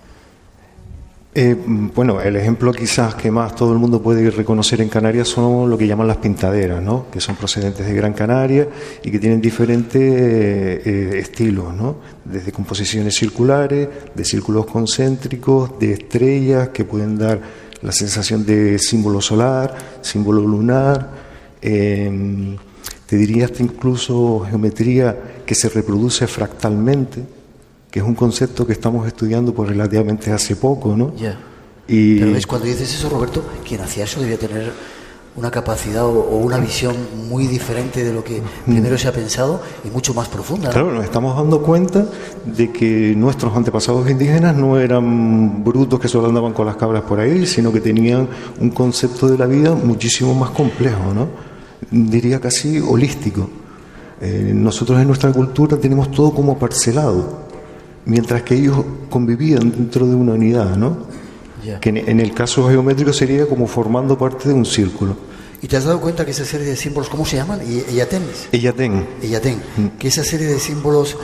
Bueno, el ejemplo quizás que más todo el mundo puede reconocer en Canarias son lo que llaman las pintaderas, ¿no? Que son procedentes de Gran Canaria y que tienen diferentes estilos, ¿no? Desde composiciones circulares, de círculos concéntricos, de estrellas que pueden dar la sensación de símbolo solar, símbolo lunar, te diría hasta incluso geometría que se reproduce fractalmente, que es un concepto que estamos estudiando por relativamente hace poco, ¿no? Ya. Pero ves, cuando dices eso, Roberto, quien hacía eso debía tener una capacidad o una visión muy diferente de lo que primero se ha pensado y mucho más profunda, ¿no? Claro, nos estamos dando cuenta de que nuestros antepasados indígenas no eran brutos que solo andaban con las cabras por ahí, sino que tenían un concepto de la vida muchísimo más complejo, ¿no? Diría casi holístico. Nosotros en nuestra cultura tenemos todo como parcelado, mientras que ellos convivían dentro de una unidad, ¿no? Yeah. Que en el caso geométrico sería como formando parte de un círculo. ¿Y te has dado cuenta que esa serie de símbolos, ¿cómo se llaman? Eyatén. Que esa serie de símbolos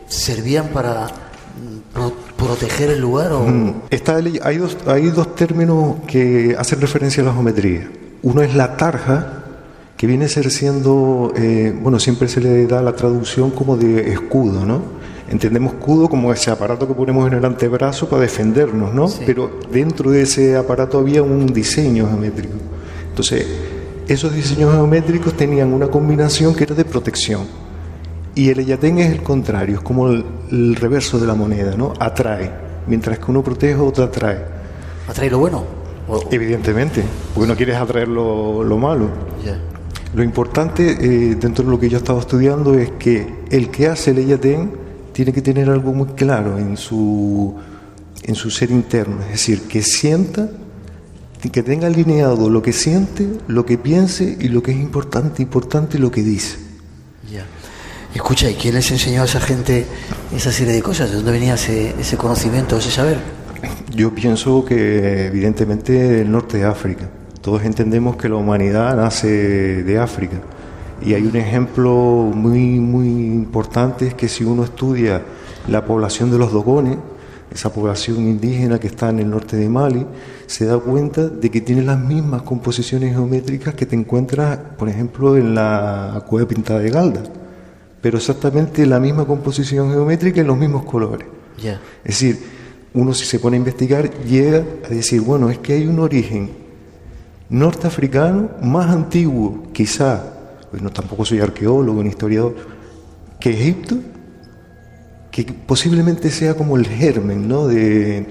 servían para proteger el lugar o... Hay dos términos que hacen referencia a la geometría. Uno es la tarja, que viene a ser siendo, siempre se le da la traducción como de escudo, ¿no? Entendemos escudo como ese aparato que ponemos en el antebrazo para defendernos, ¿no? Sí. Pero dentro de ese aparato había un diseño geométrico. Entonces, esos diseños geométricos tenían una combinación que era de protección. Y el eyatén es el contrario, es como el reverso de la moneda, ¿no? Atrae. Mientras que uno protege, otro atrae. ¿Atrae lo bueno? Evidentemente, porque no quieres atraer lo malo. Yeah. Lo importante dentro de lo que yo he estado estudiando es que el que hace el eyatén tiene que tener algo muy claro en su ser interno, es decir, que sienta, que tenga alineado lo que siente, lo que piense y lo que es importante lo que dice. Ya. Escucha, ¿y quién les enseñó a esa gente esa serie de cosas? ¿De dónde venía ese conocimiento, ese saber? Yo pienso que evidentemente del norte de África. Todos entendemos que la humanidad nace de África. Y hay un ejemplo muy, muy importante, es que si uno estudia la población de los dogones, esa población indígena que está en el norte de Mali, se da cuenta de que tiene las mismas composiciones geométricas que te encuentras, por ejemplo, en la cueva pintada de Galda, pero exactamente la misma composición geométrica y los mismos colores. Yeah. Es decir, uno si se pone a investigar llega a decir, bueno, es que hay un origen norteafricano más antiguo, quizá, pues no, tampoco soy arqueólogo ni historiador, que Egipto, que posiblemente sea como el germen, ¿no?, de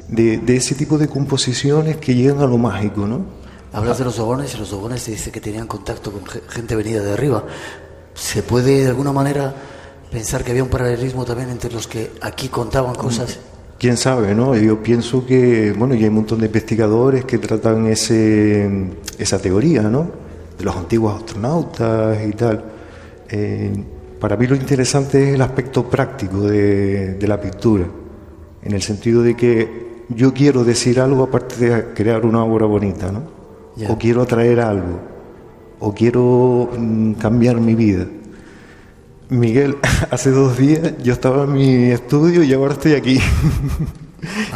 ese tipo de composiciones que llegan a lo mágico, ¿no? Hablas de los dogones, y los dogones te dice que tenían contacto con gente venida de arriba. ¿Se puede de alguna manera pensar que había un paralelismo también entre los que aquí contaban cosas? Quién sabe, ¿no? Yo pienso que, bueno, ya hay un montón de investigadores que tratan esa teoría, ¿no?, de los antiguos astronautas y tal. Para mí lo interesante es el aspecto práctico de la pintura, en el sentido de que yo quiero decir algo aparte de crear una obra bonita, ¿no? Yeah. O quiero atraer algo, o quiero cambiar mi vida. Miguel, hace 2 días yo estaba en mi estudio y ahora estoy aquí.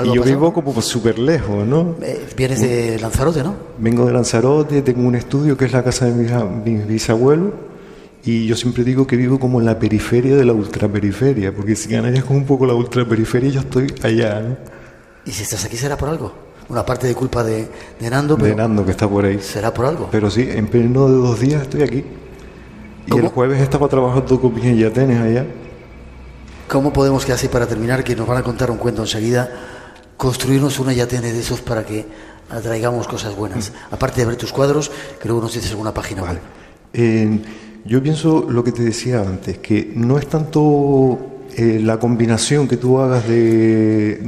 Y yo vivo como súper lejos, ¿no? Vienes de Lanzarote, ¿no? Vengo de Lanzarote, tengo un estudio que es la casa de mis bisabuelos. Y yo siempre digo que vivo como en la periferia de la ultraperiferia, porque si Canarias es como un poco la ultraperiferia, yo estoy allá, ¿no? ¿Y si estás aquí será por algo? Una parte de culpa de Nando, pero... De Nando, que está por ahí. ¿Será por algo? Pero sí, en pleno de 2 días estoy aquí. Y el jueves estaba trabajando con mis yatenes allá. ¿Cómo podemos, que así para terminar, que nos van a contar un cuento enseguida, construirnos una yatene de esos para que atraigamos cosas buenas? Aparte de ver tus cuadros, que luego nos dices alguna página web. Yo pienso lo que te decía antes, que no es tanto la combinación que tú hagas de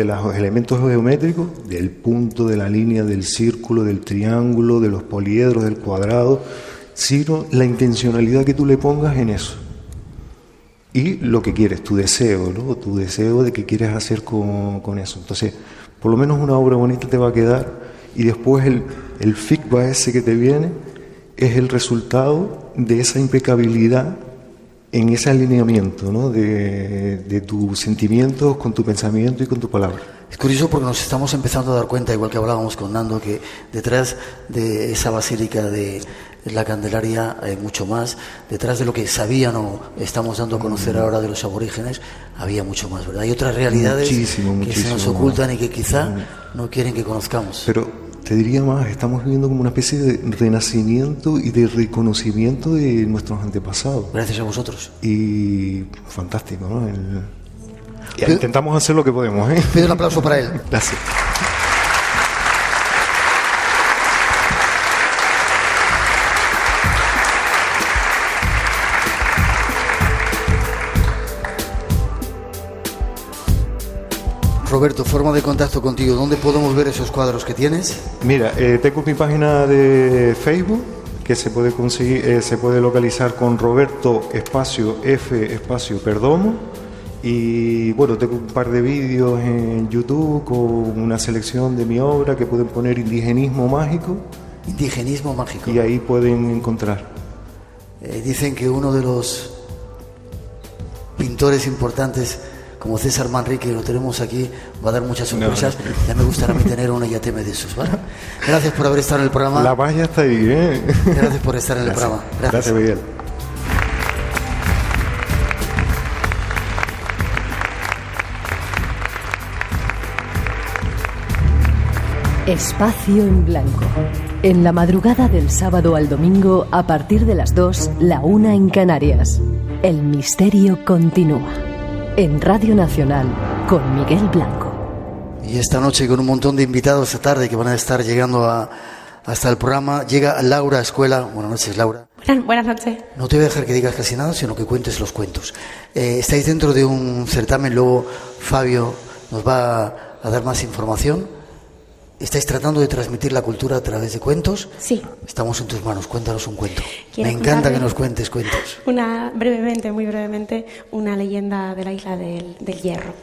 los elementos geométricos, del punto, de la línea, del círculo, del triángulo, de los poliedros, del cuadrado, sino la intencionalidad que tú le pongas en eso. Y lo que quieres, tu deseo, ¿no? Tu deseo de qué quieres hacer con eso. Entonces, por lo menos una obra bonita te va a quedar, y después el feedback ese que te viene es el resultado de esa impecabilidad en ese alineamiento, ¿no?, de tus sentimientos con tu pensamiento y con tu palabra. Es curioso porque nos estamos empezando a dar cuenta, igual que hablábamos con Nando, que detrás de esa basílica de la Candelaria hay mucho más. Detrás de lo que sabían o estamos dando a conocer ahora de los aborígenes, había mucho más, ¿verdad? Hay otras realidades que se nos ocultan y que quizá no quieren que conozcamos. Pero te diría más, estamos viviendo como una especie de renacimiento y de reconocimiento de nuestros antepasados. Gracias a vosotros. Y fantástico, ¿no? Intentamos hacer lo que podemos, ¿eh? Pido un aplauso para él. Gracias. Roberto, forma de contacto contigo. ¿Dónde podemos ver esos cuadros que tienes? Mira, tengo mi página de Facebook, que se puede conseguir, se puede localizar con Roberto F Perdomo. Y bueno, tengo un par de vídeos en YouTube con una selección de mi obra que pueden poner Indigenismo Mágico. Indigenismo Mágico. Y ahí pueden encontrar. Dicen que uno de los pintores importantes, como César Manrique, lo tenemos aquí, va a dar muchas sorpresas. Ya me gustaría tener una yateme de esos, ¿vale? Gracias por haber estado en el programa. La valla está ahí, ¿eh? Gracias por estar en el programa. Gracias, Miguel. Espacio en Blanco. En la madrugada del sábado al domingo, a partir de las 2, la 1 en Canarias. El misterio continúa. En Radio Nacional, con Miguel Blanco. Y esta noche con un montón de invitados esta tarde que van a estar llegando hasta el programa. Llega Laura Escuela. Buenas noches, Laura. Buenas noches. No te voy a dejar que digas casi nada, sino que cuentes los cuentos. Estáis dentro de un certamen, luego Fabio nos va a dar más información. ¿Estáis tratando de transmitir la cultura a través de cuentos? Sí. Estamos en tus manos, cuéntanos un cuento. Me ¿Quieres encanta contarme? que nos cuentes cuentos. Muy brevemente, una leyenda de la Isla del Hierro.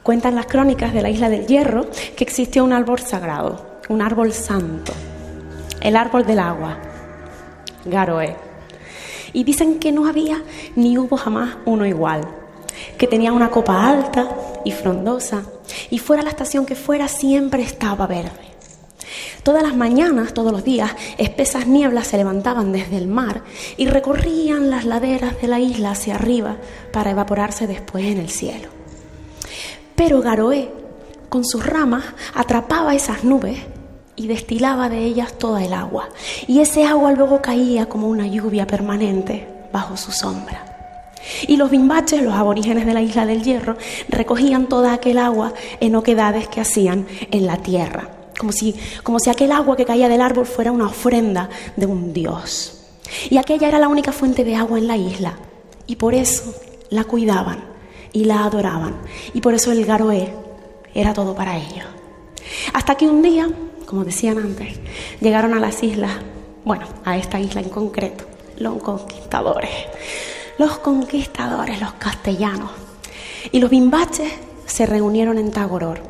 Cuentan las crónicas de la Isla del Hierro que existió un árbol sagrado, un árbol santo, el árbol del agua, Garoé. Y dicen que no había ni hubo jamás uno igual, que tenía una copa alta y frondosa, y fuera la estación que fuera siempre estaba verde. Todas las mañanas, todos los días, espesas nieblas se levantaban desde el mar y recorrían las laderas de la isla hacia arriba para evaporarse después en el cielo. Pero Garoé, con sus ramas, atrapaba esas nubes y destilaba de ellas toda el agua, y ese agua luego caía como una lluvia permanente bajo su sombra. Y los bimbaches, los aborígenes de la Isla del Hierro, recogían toda aquel agua en oquedades que hacían en la tierra, como si aquel agua que caía del árbol fuera una ofrenda de un dios. Y aquella era la única fuente de agua en la isla, y por eso la cuidaban y la adoraban, y por eso el Garoé era todo para ellos. Hasta que un día, como decían antes, llegaron a las islas, bueno, a esta isla en concreto, los conquistadores, los castellanos. Y los bimbaches se reunieron en Tagoror.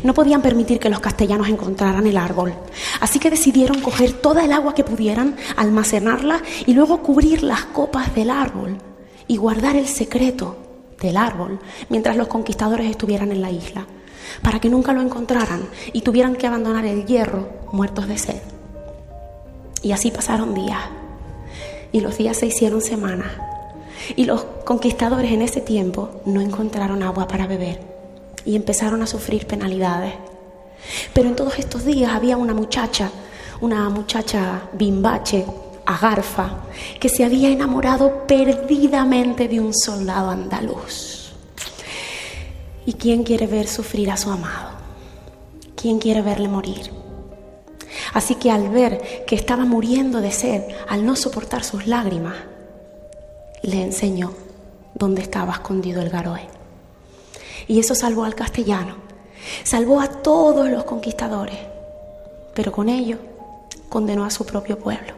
No podían permitir que los castellanos encontraran el árbol, así que decidieron coger toda el agua que pudieran, almacenarla y luego cubrir las copas del árbol y guardar el secreto del árbol mientras los conquistadores estuvieran en la isla, para que nunca lo encontraran y tuvieran que abandonar el hierro muertos de sed. Y así pasaron días, y los días se hicieron semanas, y los conquistadores en ese tiempo no encontraron agua para beber y empezaron a sufrir penalidades. Pero en todos estos días había una muchacha bimbache, Agarfa, que se había enamorado perdidamente de un soldado andaluz. ¿Y quién quiere ver sufrir a su amado? ¿Quién quiere verle morir? Así que al ver que estaba muriendo de sed, al no soportar sus lágrimas, le enseñó dónde estaba escondido el Garoé. Y eso salvó al castellano, salvó a todos los conquistadores, pero con ello condenó a su propio pueblo.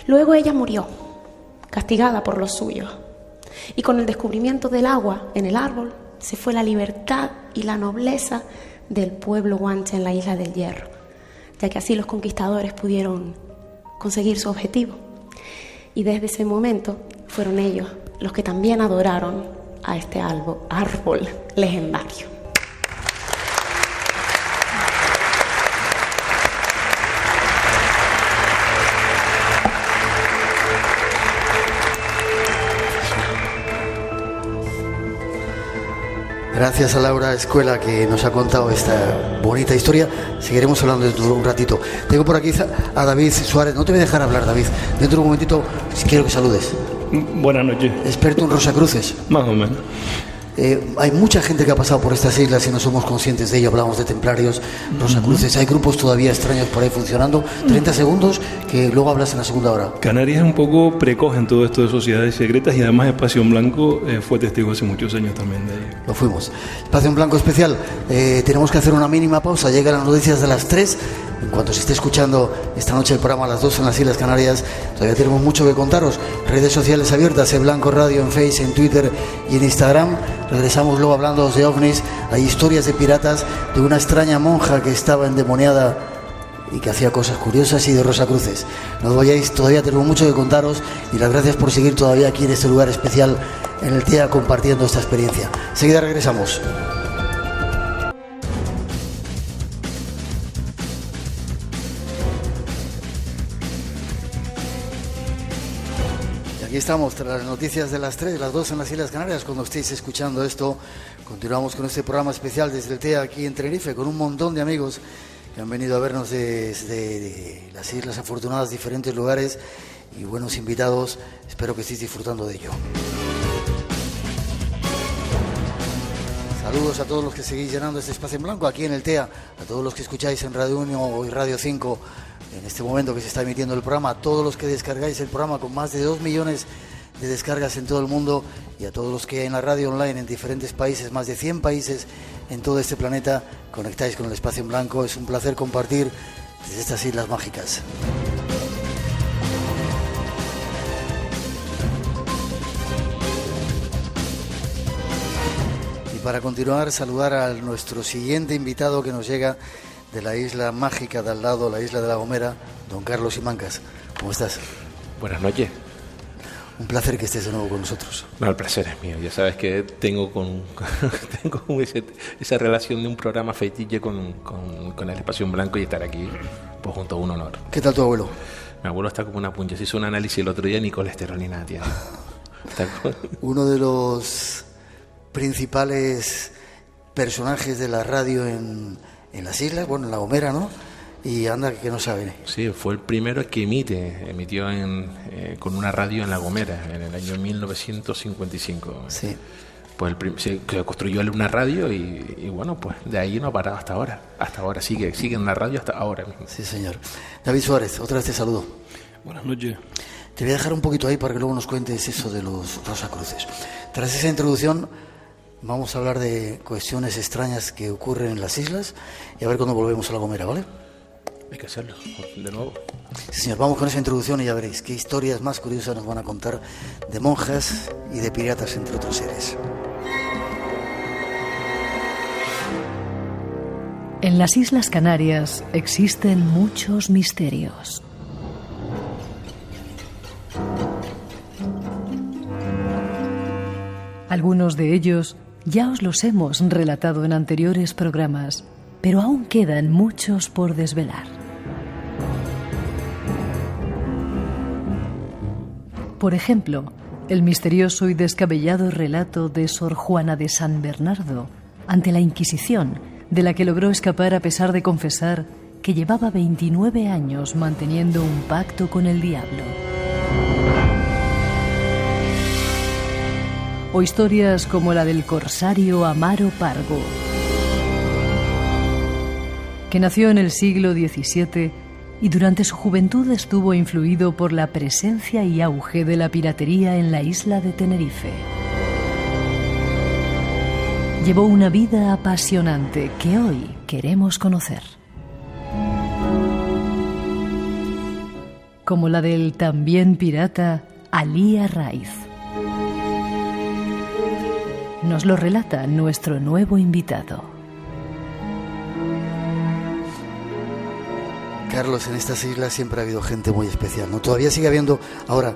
Luego ella murió, castigada por los suyos, y con el descubrimiento del agua en el árbol se fue la libertad y la nobleza del pueblo guanche en la Isla del Hierro, ya que así los conquistadores pudieron conseguir su objetivo. Y desde ese momento fueron ellos los que también adoraron a este árbol legendario. Gracias a Laura Escuela, que nos ha contado esta bonita historia. Seguiremos hablando dentro de un ratito. Tengo por aquí a David Suárez. No te voy a dejar hablar, David. Dentro de un momentito quiero que saludes. Buenas noches. Experto en Rosacruces. Más o menos. Hay mucha gente que ha pasado por estas islas y no somos conscientes de ello. Hablamos de templarios, Rosacruces. Hay grupos todavía extraños por ahí funcionando. 30 segundos, que luego hablas en la segunda hora. Canarias es un poco precoz en todo esto de sociedades secretas, y además Espacio en Blanco fue testigo hace muchos años también de ello. Lo fuimos. Espacio en Blanco especial. Tenemos que hacer una mínima pausa. Llegan las noticias de las 3. En cuanto se esté escuchando esta noche el programa a las 2 en las Islas Canarias, todavía tenemos mucho que contaros. Redes sociales abiertas, en Blanco Radio, en Face, en Twitter y en Instagram. Regresamos luego hablando de ovnis. Hay historias de piratas, de una extraña monja que estaba endemoniada y que hacía cosas curiosas, y de Rosacruces. No os vayáis, todavía tenemos mucho que contaros, y las gracias por seguir todavía aquí en este lugar especial en el TEA compartiendo esta experiencia. Enseguida regresamos. Aquí estamos, tras las noticias de las 3, las 2 en las Islas Canarias. Cuando estéis escuchando esto, continuamos con este programa especial desde el TEA aquí en Tenerife, con un montón de amigos que han venido a vernos desde las Islas Afortunadas, diferentes lugares, y buenos invitados. Espero que estéis disfrutando de ello. Saludos a todos los que seguís llenando este espacio en blanco aquí en el TEA, a todos los que escucháis en Radio 1 y Radio 5 en este momento que se está emitiendo el programa, a todos los que descargáis el programa con más de 2 millones de descargas en todo el mundo y a todos los que en la radio online en diferentes países, más de 100 países en todo este planeta, conectáis con el espacio en blanco. Es un placer compartir desde estas islas mágicas. Y para continuar, saludar a nuestro siguiente invitado que nos llega de la isla mágica de al lado, la isla de La Gomera, don Carlos Simancas. ¿Cómo estás? Buenas noches. Un placer que estés de nuevo con nosotros. No, el placer es mío. Ya sabes que tengo esa relación de un programa fetiche con el espacio en blanco, y estar aquí, pues junto a un honor. ¿Qué tal tu abuelo? Mi abuelo está como una puncha. Se hizo un análisis el otro día, ni colesterol ni nada tiene. Uno de los principales personajes de la radio en las islas, bueno, en La Gomera, ¿no? Y anda que no sabe. Sí, fue el primero que emitió con una radio en La Gomera en el año 1955. Sí. Pues se construyó una radio y bueno, pues de ahí no ha parado hasta ahora. Hasta ahora sigue en la radio hasta ahora mismo. Sí, señor. David Suárez, otra vez te saludo. Buenas noches. Te voy a dejar un poquito ahí para que luego nos cuentes eso de los Rosacruces. Tras esa introducción vamos a hablar de cuestiones extrañas que ocurren en las islas y a ver cuándo volvemos a La Gomera, ¿vale? Hay que hacerlo, de nuevo. Sí, señor, vamos con esa introducción y ya veréis qué historias más curiosas nos van a contar de monjas y de piratas, entre otros seres. En las Islas Canarias existen muchos misterios. Algunos de ellos ya os los hemos relatado en anteriores programas, pero aún quedan muchos por desvelar. Por ejemplo, el misterioso y descabellado relato de Sor Juana de San Bernardo ante la Inquisición, de la que logró escapar a pesar de confesar que llevaba 29 años manteniendo un pacto con el diablo. O historias como la del corsario Amaro Pargo, que nació en el siglo XVII y durante su juventud estuvo influido por la presencia y auge de la piratería en la isla de Tenerife. Llevó una vida apasionante que hoy queremos conocer, como la del también pirata Alí Arraiz. Nos lo relata nuestro nuevo invitado. Carlos, en estas islas siempre ha habido gente muy especial, ¿no? Todavía sigue habiendo ahora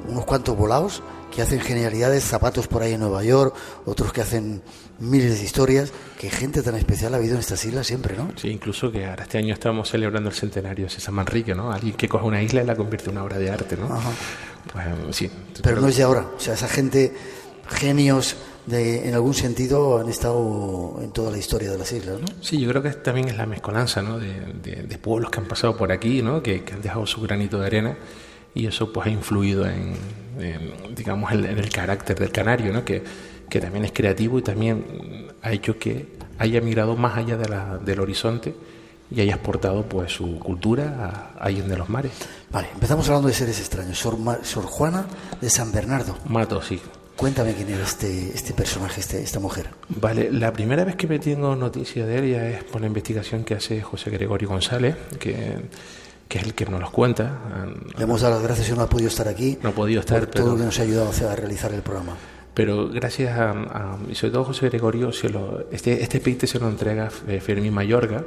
unos cuantos volados que hacen genialidades, zapatos por ahí en Nueva York, otros que hacen miles de historias. Qué gente tan especial ha habido en estas islas siempre, ¿no? Sí, incluso que ahora este año estamos celebrando el centenario de César Manrique, ¿no? Alguien que coge una isla y la convierte en una obra de arte, ¿no? Ajá. Pues sí. Pero no es de ahora, o sea, esa gente, genios en algún sentido, han estado en toda la historia de las islas, ¿no? Sí, yo creo que también es la mezcolanza, ¿no? de pueblos que han pasado por aquí, ¿no? Que han dejado su granito de arena, y eso pues ha influido en el carácter del canario, ¿no? Que también es creativo y también ha hecho que haya mirado más allá del horizonte y haya exportado pues su cultura ahí en los mares. Vale, empezamos hablando de seres extraños. Sor Juana de San Bernardo. Mato, sí. Cuéntame quién era este personaje, esta mujer. Vale, la primera vez que me tengo noticia de ella es por la investigación que hace José Gregorio González, que es el que nos los cuenta. Le hemos dado las gracias, yo no ha podido estar aquí. No ha podido estar, por todo lo que nos ha ayudado a realizar el programa. Pero gracias y sobre todo José Gregorio, este peite se lo entrega Fermín Mayorga,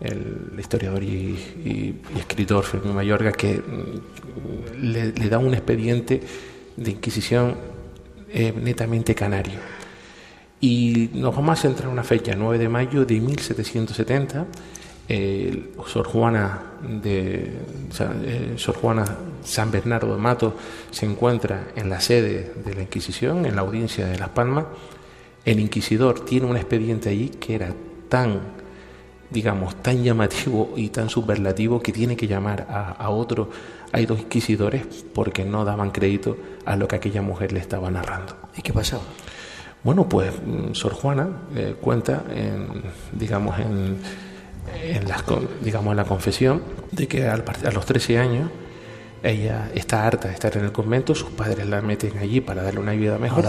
el historiador y escritor Fermín Mayorga, que le da un expediente de Inquisición netamente canario. Y nos vamos a centrar en una fecha, 9 de mayo de 1770. Sor Juana San Bernardo de Mato se encuentra en la sede de la Inquisición, en la audiencia de Las Palmas. El inquisidor tiene un expediente allí que era tan llamativo y tan superlativo que tiene que llamar a otro. Hay dos inquisidores porque no daban crédito a lo que aquella mujer le estaba narrando. ¿Y qué pasaba? Bueno, pues Sor Juana cuenta, digamos en la confesión, de que a los 13 años ella está harta de estar en el convento, sus padres la meten allí para darle una vida mejor.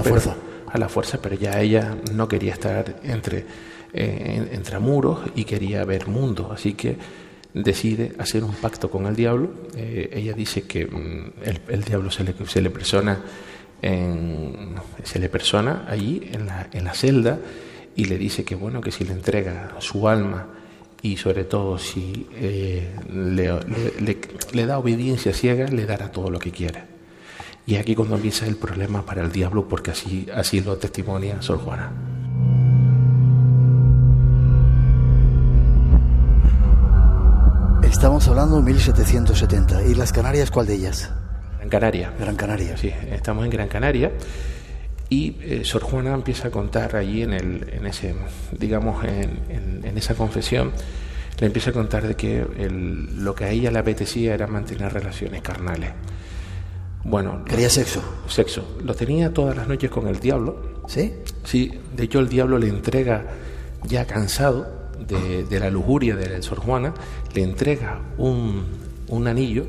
A la fuerza, pero ya ella no quería estar entre muros y quería ver mundo, así que decide hacer un pacto con el diablo. Ella dice que el diablo se le persona allí en la celda, y le dice que bueno, que si le entrega su alma y sobre todo si le da obediencia ciega, le dará todo lo que quiera. Y aquí cuando empieza el problema para el diablo, porque así lo testimonia Sor Juana. Estamos hablando de 1770. ¿Y las Canarias, cuál de ellas? Gran Canaria. Gran Canaria. Sí, estamos en Gran Canaria. Y Sor Juana empieza a contar allí en esa confesión, le empieza a contar de que lo que a ella le apetecía era mantener relaciones carnales. Bueno, quería sexo. Sexo. Lo tenía todas las noches con el diablo. ¿Sí? Sí, de hecho el diablo le entrega, ya cansado de la lujuria de Sor Juana, le entrega un anillo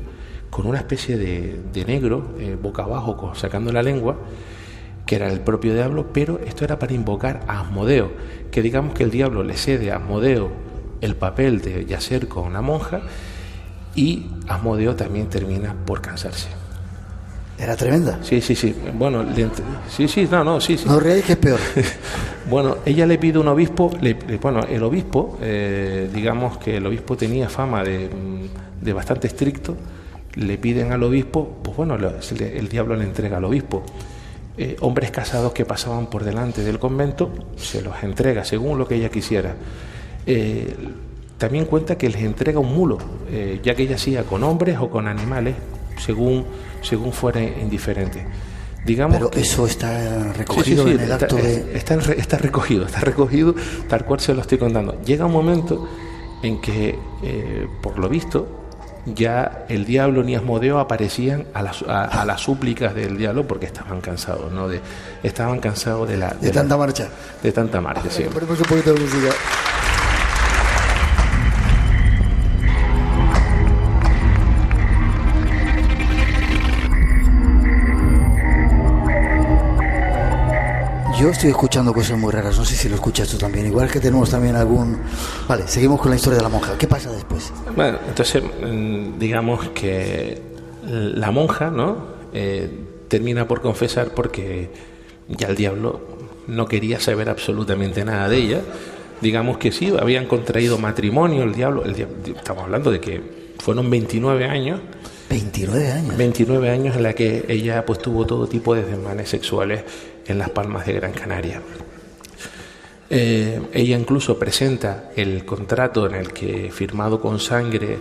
con una especie de negro, boca abajo, sacando la lengua, que era el propio diablo, pero esto era para invocar a Asmodeo, que digamos que el diablo le cede a Asmodeo el papel de yacer con una monja, y Asmodeo también termina por cansarse. ¿Era tremenda? Sí. Bueno, sí. No reáis, que es peor. Bueno, ella le pide un obispo, el obispo, digamos que el obispo tenía fama de bastante estricto, le piden al obispo, pues bueno, el diablo le entrega al obispo. Hombres casados que pasaban por delante del convento, se los entrega según lo que ella quisiera. También cuenta que les entrega un mulo, ya que ella hacía con hombres o con animales, según fuera indiferente. Digamos. Pero eso está recogido en el acto de... Está recogido tal cual se lo estoy contando. Llega un momento en que, por lo visto, ya el diablo ni Asmodeo aparecían a las súplicas del diablo, porque estaban cansados, ¿no? Estaban cansados de tanta marcha. De tanta marcha, sí. Ponemos un poquito de música. Yo estoy escuchando cosas muy raras, no sé si lo escuchas tú también. Igual que tenemos también algún... Vale, seguimos con la historia de la monja. ¿Qué pasa después? Bueno, entonces, digamos que la monja, ¿no? Termina por confesar, porque ya el diablo no quería saber absolutamente nada de ella. Digamos que sí, habían contraído matrimonio el diablo. Estamos hablando de que fueron 29 años. 29 años. 29 años en la que ella pues tuvo todo tipo de desmanes sexuales en las Palmas de Gran Canaria. Ella incluso presenta el contrato en el que, firmado con sangre,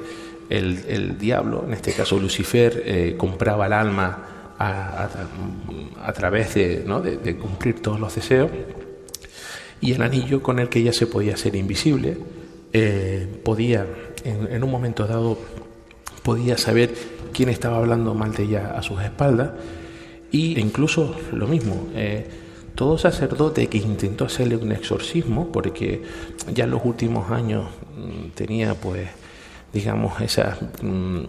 el diablo, en este caso Lucifer, compraba el alma a través de cumplir todos los deseos, y el anillo con el que ella se podía hacer invisible, podía, en un momento dado, podía saber quién estaba hablando mal de ella a sus espaldas. Y incluso lo mismo, todo sacerdote que intentó hacerle un exorcismo, porque ya en los últimos años tenía, pues, digamos, esas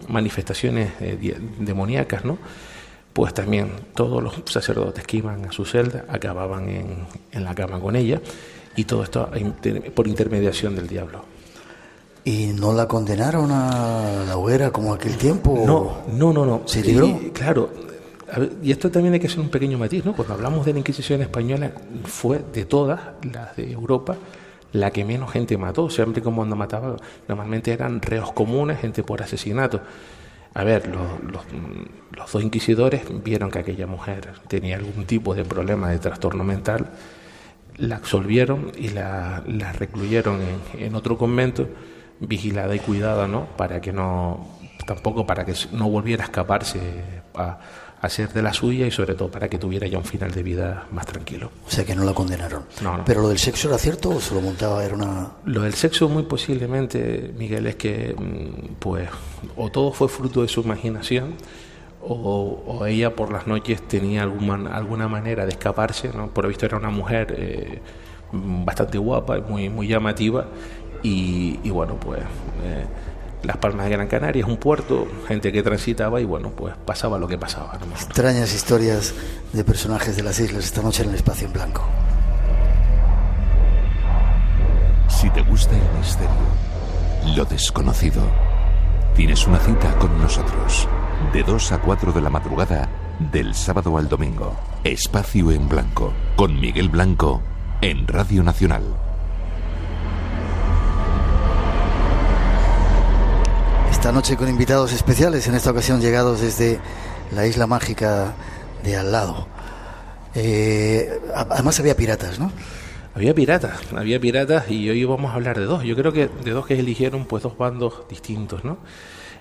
manifestaciones demoníacas, ¿no? Pues también todos los sacerdotes que iban a su celda acababan en la cama con ella, y todo esto por intermediación del diablo. ¿Y no la condenaron a la hoguera como aquel tiempo? No. ¿Se libró? Claro. Y esto también hay que hacer un pequeño matiz, ¿no? Cuando hablamos de la Inquisición española, fue de todas las de Europa la que menos gente mató. Siempre como cuando mataba, normalmente eran reos comunes, gente por asesinato. A ver, los dos inquisidores vieron que aquella mujer tenía algún tipo de problema de trastorno mental, la absolvieron y la recluyeron en otro convento, vigilada y cuidada, ¿no? Para que no volviera a escaparse a hacer de la suya, y sobre todo para que tuviera ya un final de vida más tranquilo. O sea que no la condenaron. No. ¿Pero lo del sexo era cierto o se lo montaba? Era una... Lo del sexo, muy posiblemente, Miguel, es que pues o todo fue fruto de su imaginación, o ella por las noches tenía alguna manera de escaparse, ¿no? Por lo visto era una mujer bastante guapa, muy llamativa, y bueno, pues Las Palmas de Gran Canaria es un puerto, gente que transitaba y bueno, pues pasaba lo que pasaba, ¿no? Extrañas historias de personajes de las islas esta noche en el Espacio en Blanco. Si te gusta el misterio, lo desconocido, tienes una cita con nosotros. De 2 a 4 de la madrugada, del sábado al domingo. Espacio en Blanco, con Miguel Blanco, en Radio Nacional. Esta noche con invitados especiales, en esta ocasión llegados desde la isla mágica de al lado. Además había piratas, ¿no? Había piratas y hoy vamos a hablar de dos. Yo creo que de dos que eligieron, pues dos bandos distintos, ¿no?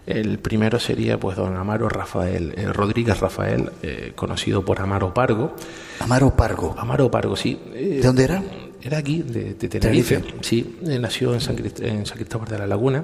El primero sería pues don Amaro Rodríguez Rafael, conocido por Amaro Pargo. Amaro Pargo, sí. ¿De dónde era? Era aquí, de Tenerife. Sí, nació en San Cristóbal de la Laguna.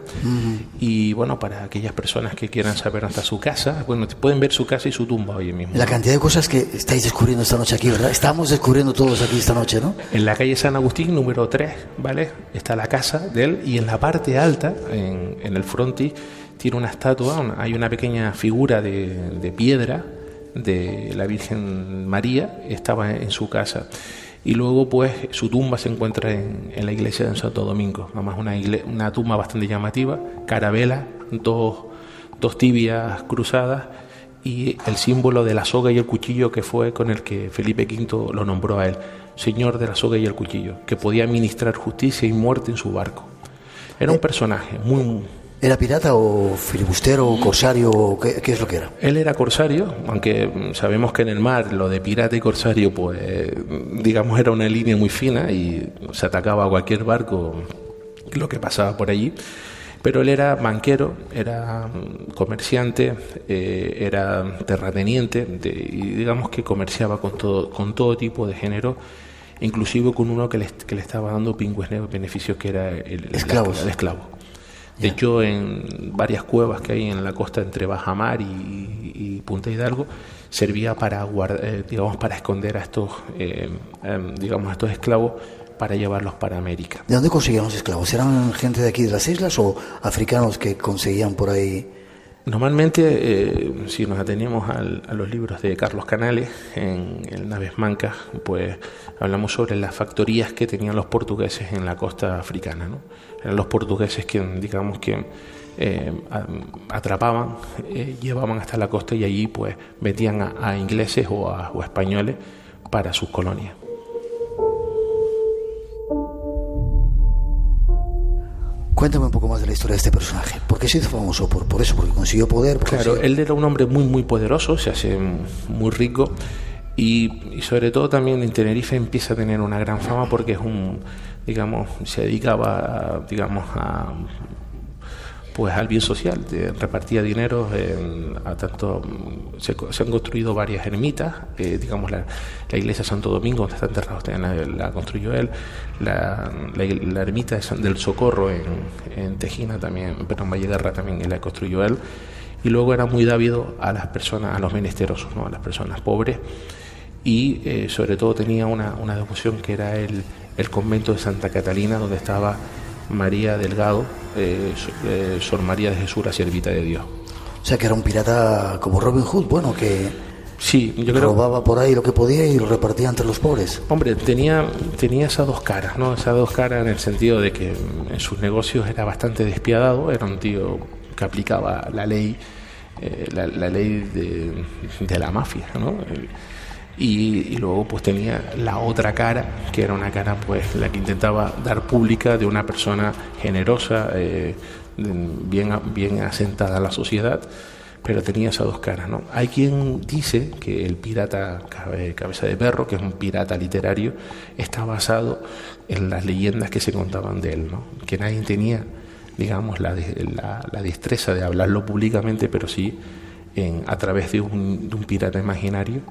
Y bueno, para aquellas personas que quieran saber hasta su casa, bueno, pueden ver su casa y su tumba hoy mismo. La cantidad de cosas que estáis descubriendo esta noche aquí, ¿verdad? Estamos descubriendo todos aquí esta noche, ¿no? En la calle San Agustín, número 3, ¿vale? Está la casa de él, y en la parte alta, en el frontis, tiene una estatua, hay una pequeña figura de piedra de la Virgen María, estaba en su casa. Y luego pues su tumba se encuentra en la iglesia de Santo Domingo, además una tumba bastante llamativa, carabela, dos tibias cruzadas y el símbolo de la soga y el cuchillo, que fue con el que Felipe V lo nombró a él, señor de la soga y el cuchillo, que podía administrar justicia y muerte en su barco. Era un personaje muy... ¿Era pirata o filibustero o corsario? ¿Qué es lo que era? Él era corsario, aunque sabemos que en el mar lo de pirata y corsario, pues digamos era una línea muy fina y se atacaba a cualquier barco lo que pasaba por allí. Pero él era banquero, era comerciante, era terrateniente y digamos que comerciaba con todo tipo de género, inclusive con uno que le estaba dando pingües beneficios, que era el esclavo. De hecho, en varias cuevas que hay en la costa entre Bajamar y Punta Hidalgo, servía para para esconder a estos esclavos, para llevarlos para América. ¿De dónde conseguían los esclavos? ¿Eran gente de aquí de las islas o africanos que conseguían por ahí? Normalmente, si nos atenemos a los libros de Carlos Canales, en Naves Mancas, pues hablamos sobre las factorías que tenían los portugueses en la costa africana, ¿no? Eran los portugueses que atrapaban, llevaban hasta la costa y allí pues metían a ingleses o a españoles para sus colonias. Cuéntame un poco más de la historia de este personaje. ¿Por qué se hizo famoso? ¿Por eso? ¿Porque consiguió poder? Claro, él era un hombre muy poderoso, se hace muy rico y sobre todo también en Tenerife empieza a tener una gran fama porque se dedicaba al bien social, repartía dinero se han construido varias ermitas, la iglesia de Santo Domingo, donde está enterrado, la construyó él, la ermita del Socorro en Tejina también, pero en Vallegarra también la construyó él, y luego era muy dávido a las personas, a los menesterosos, ¿no? A las personas pobres, y sobre todo tenía una devoción que era el convento de Santa Catalina, donde estaba María Delgado, Sor María de Jesús, la siervita de Dios. O sea que era un pirata como Robin Hood, bueno, que sí, yo creo, robaba por ahí lo que podía y lo repartía entre los pobres. Hombre, tenía esas dos caras, ¿no? Esas dos caras en el sentido de que en sus negocios era bastante despiadado, era un tío que aplicaba la ley, la ley de la mafia, ¿no? Y luego pues tenía la otra cara, que era una cara pues la que intentaba dar pública de una persona generosa, bien asentada a la sociedad, pero tenía esas dos caras, ¿no? Hay quien dice que el pirata Cabeza de Perro, que es un pirata literario, está basado en las leyendas que se contaban de él, ¿no? Que nadie tenía, digamos, la destreza de hablarlo públicamente, pero sí a través de un pirata imaginario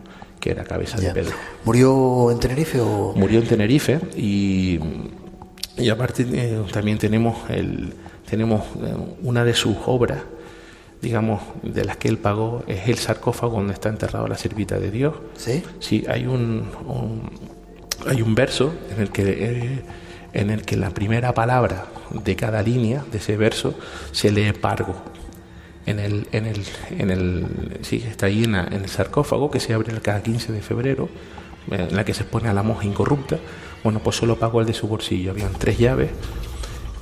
que era Cabeza de Pedro. ¿Murió en Tenerife o...? Murió en Tenerife y aparte también tenemos una de sus obras digamos, de las que él pagó, es el sarcófago donde está enterrado la siervita de Dios. ¿Sí? Sí, hay un verso en el que la primera palabra de cada línea de ese verso se lee pargo. Sí, está ahí en el sarcófago, que se abre cada 15 de febrero, en la que se expone a la monja incorrupta. Bueno, pues solo pagó el de su bolsillo. Habían 3 llaves,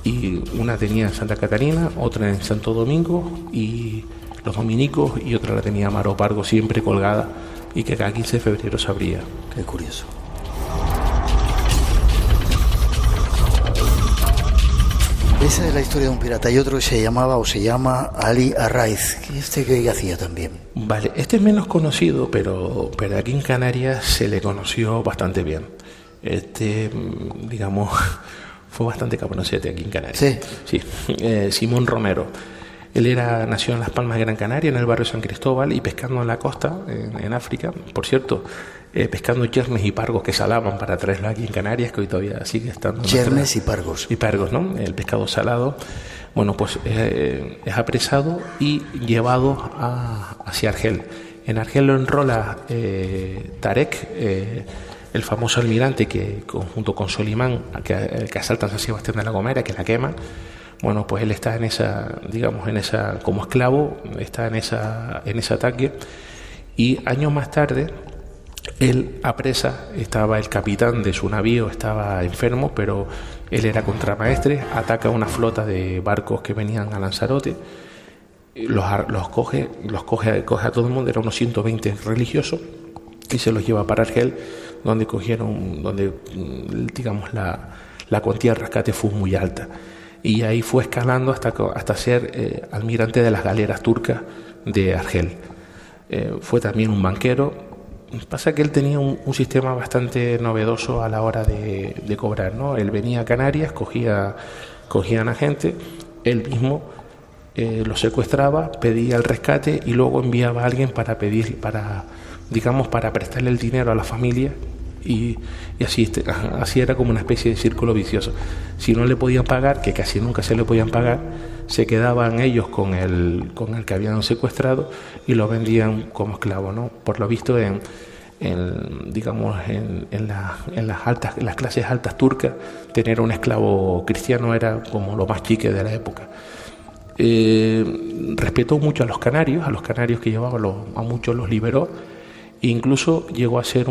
y una tenía en Santa Catalina, otra en Santo Domingo y los dominicos, y otra la tenía Amaro Pargo, siempre colgada, y que cada 15 de febrero se abría. Qué curioso. Esa es la historia de un pirata. Y otro que se llama Ali Arraiz. ¿Qué hacía también? Vale, este es menos conocido, pero aquí en Canarias se le conoció bastante bien. Digamos, fue bastante cabroncete aquí en Canarias. Sí. Simón Romero. Él nació en Las Palmas de Gran Canaria, en el barrio San Cristóbal, y pescando en la costa, en África. Por cierto, pescando yernes y pargos que salaban para traerlo aquí en Canarias, que hoy todavía sigue estando. Yernes y pargos. Y pargos, ¿no? El pescado salado. Bueno, pues es apresado y llevado hacia Argel. En Argel lo enrola Tarek, el famoso almirante que junto con Solimán, que asaltan San Sebastián de la Gomera, que la queman. Bueno, pues él está como esclavo, está en ese ataque, y años más tarde él apresa, estaba el capitán de su navío, estaba enfermo, pero él era contramaestre, ataca una flota de barcos que venían a Lanzarote, los coge a todo el mundo, eran unos 120 religiosos, y se los lleva para Argel, donde digamos la cuantía de rescate fue muy alta. Y ahí fue escalando hasta ser almirante de las galeras turcas de Argel. Fue también un banquero. Pasa que él tenía un sistema bastante novedoso a la hora de cobrar, ¿no? Él venía a Canarias, cogían a gente, él mismo los secuestraba, pedía el rescate y luego enviaba a alguien para prestarle el dinero a la familia. Y así era como una especie de círculo vicioso. Si no le podían pagar, que casi nunca se le podían pagar, se quedaban ellos con el que habían secuestrado y lo vendían como esclavo, ¿no? Por lo visto en las clases altas turcas, tener un esclavo cristiano era como lo más chique de la época. Respetó mucho a los canarios que llevaba, a muchos los liberó. Incluso llegó a ser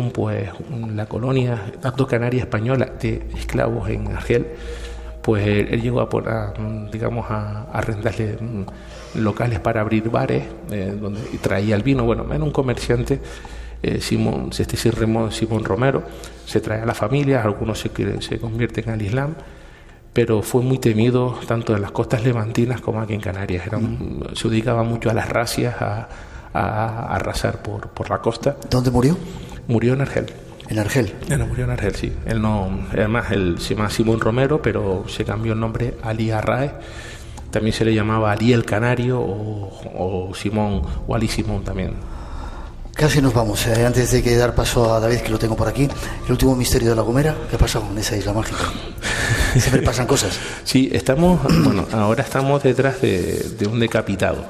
la colonia, tanto canaria española, de esclavos en Argel. Pues él llegó a arrendarle locales para abrir bares, donde traía el vino. Bueno, era un comerciante, Simón Romero, se trae a la familia, algunos se convierten al Islam, pero fue muy temido tanto en las costas levantinas como aquí en Canarias. Se dedicaba mucho a las razias, a arrasar por la costa. ¿Dónde murió? Murió en Argel. ¿En Argel? Murió en Argel, sí. Además, él se llama Simón Romero, pero se cambió el nombre Ali Arraez. También se le llamaba Ali el Canario o Simón, o Ali Simón también. Casi nos vamos. Antes de dar paso a David, que lo tengo por aquí, el último misterio de La Gomera. ¿Qué ha pasado en esa isla mágica? Siempre pasan cosas. Sí, ahora estamos detrás de un decapitado.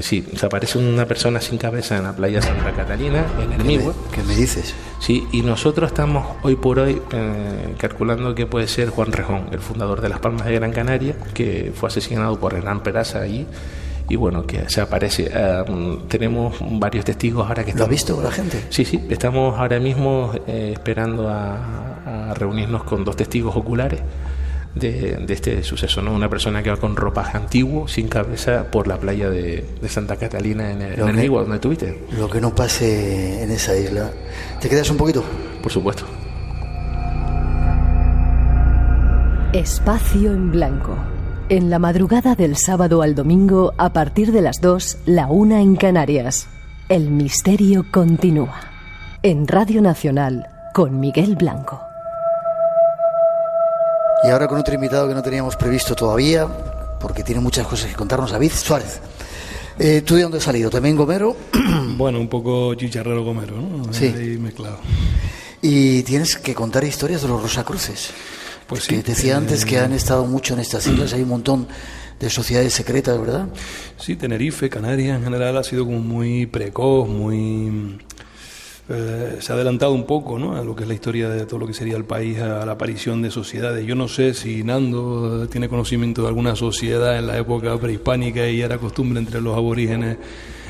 Sí, se aparece una persona sin cabeza en la playa Santa Catalina, en el Migua. ¿Qué me dices? Sí, y nosotros estamos hoy por hoy calculando que puede ser Juan Rejón, el fundador de Las Palmas de Gran Canaria, que fue asesinado por Hernán Peraza allí. Y bueno, que se aparece. Tenemos varios testigos ahora que estamos. ¿Lo ha visto la gente? Sí, estamos ahora mismo esperando a reunirnos con 2 testigos oculares de este suceso, ¿no? Una persona que va con ropaje antiguo, sin cabeza, por la playa de Santa Catalina en el Migua, donde estuviste. Lo que no pase en esa isla. ¿Te quedas un poquito? Por supuesto. Espacio en blanco. En la madrugada del sábado al domingo, a partir de las 2, la 1 en Canarias. El misterio continúa. En Radio Nacional, con Miguel Blanco. Y ahora con otro invitado que no teníamos previsto todavía, porque tiene muchas cosas que contarnos, David Suárez. ¿Tú de dónde has salido? ¿También gomero? Bueno, un poco chicharrero gomero, ¿no? Sí. Ahí mezclado. Y tienes que contar historias de los Rosacruces. Pues que sí. Decía antes que han estado mucho en estas islas, hay un montón de sociedades secretas, ¿verdad? Sí, Tenerife, Canarias en general ha sido como muy precoz, muy... se ha adelantado un poco, ¿no?, a lo que es la historia de todo lo que sería el país, a la aparición de sociedades. Yo no sé si Nando tiene conocimiento de alguna sociedad en la época prehispánica y era costumbre entre los aborígenes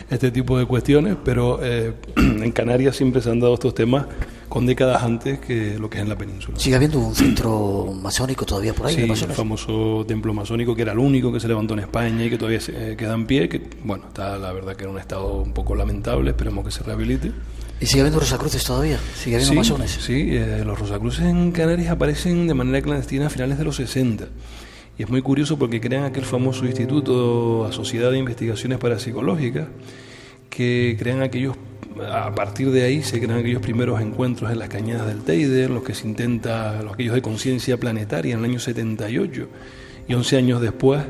este tipo de cuestiones, pero en Canarias siempre se han dado estos temas con décadas antes que lo que es en la península. ¿Sigue habiendo un centro masónico todavía por ahí? Sí, el famoso templo masónico, que era el único que se levantó en España y que todavía queda en pie, que bueno, está la verdad que en un estado un poco lamentable, esperemos que se rehabilite. ¿Y sigue habiendo Rosacruces todavía? ¿Sigue habiendo masones? Sí, los Rosacruces en Canarias aparecen de manera clandestina a finales de los 60. Y es muy curioso porque crean aquel famoso instituto, la Sociedad de Investigaciones Parapsicológicas, que crean aquellos, a partir de ahí se crean aquellos primeros encuentros en las cañadas del Teide, los que se intenta, aquellos de conciencia planetaria en el año 78. Y 11 años después,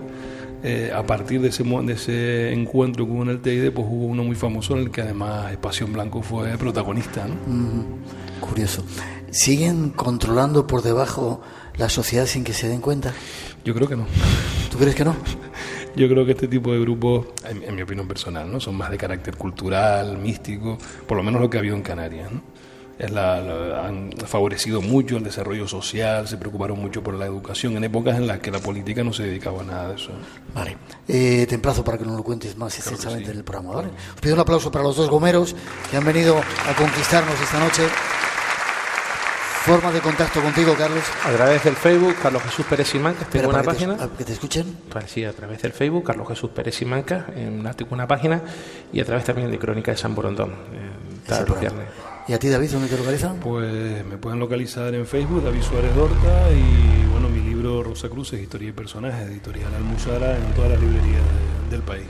a partir de ese encuentro que hubo en el Teide, pues hubo uno muy famoso en el que además Pasión Blanco fue protagonista, ¿no? Curioso. ¿Siguen controlando por debajo la sociedad sin que se den cuenta? Yo creo que no. ¿Tú crees que no? Yo creo que este tipo de grupos, en mi opinión personal, ¿no?, son más de carácter cultural, místico, por lo menos lo que ha habido en Canarias, ¿no? Han favorecido mucho el desarrollo social, se preocuparon mucho por la educación en épocas en las que la política no se dedicaba a nada de eso. Vale, te emplazo para que nos lo cuentes más extensamente en el programa, ¿vale? Os pido un aplauso para los dos gomeros que han venido a conquistarnos esta noche. Forma de contacto contigo, Carlos. A través del Facebook, Carlos Jesús Pérez Simancas, tengo una página. ¿Que te escuchen? Pues sí, a través del Facebook, Carlos Jesús Pérez Simancas, tengo una página, y a través también de Crónica de San Borondón, los viernes. ¿Y a ti, David, dónde te localizan? Pues me pueden localizar en Facebook, David Suárez Dorta, y bueno, mi libro Rosacruces, Historia y Personajes, editorial Almuzara, en todas las librerías del país.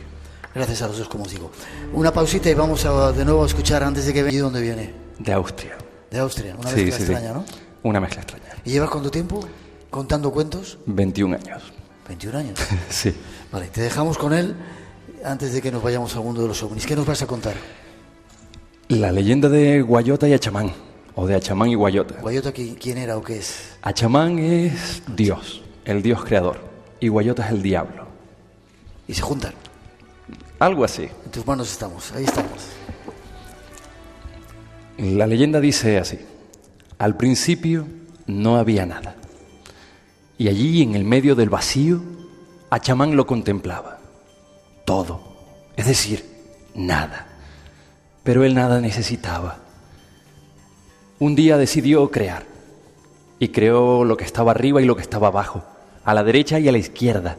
Gracias a los dos, como os digo. Una pausita y vamos de nuevo a escuchar antes de que venga. ¿Y dónde viene? De Austria. De Austria, una mezcla extraña, ¿no? Una mezcla extraña. ¿Y llevas cuánto tiempo contando cuentos? 21 años. ¿21 años? Sí. Vale, te dejamos con él antes de que nos vayamos al mundo de los ovnis. ¿Qué nos vas a contar? La leyenda de Guayota y Achamán, o de Achamán y Guayota. ¿Guayota quién era o qué es? Achamán es Dios, el Dios creador, y Guayota es el diablo. ¿Y se juntan? Algo así. En tus manos estamos, ahí estamos. La leyenda dice así: al principio no había nada, y allí en el medio del vacío, Achamán lo contemplaba. Todo, es decir, nada. Pero él nada necesitaba. Un día decidió crear, y creó lo que estaba arriba y lo que estaba abajo, a la derecha y a la izquierda.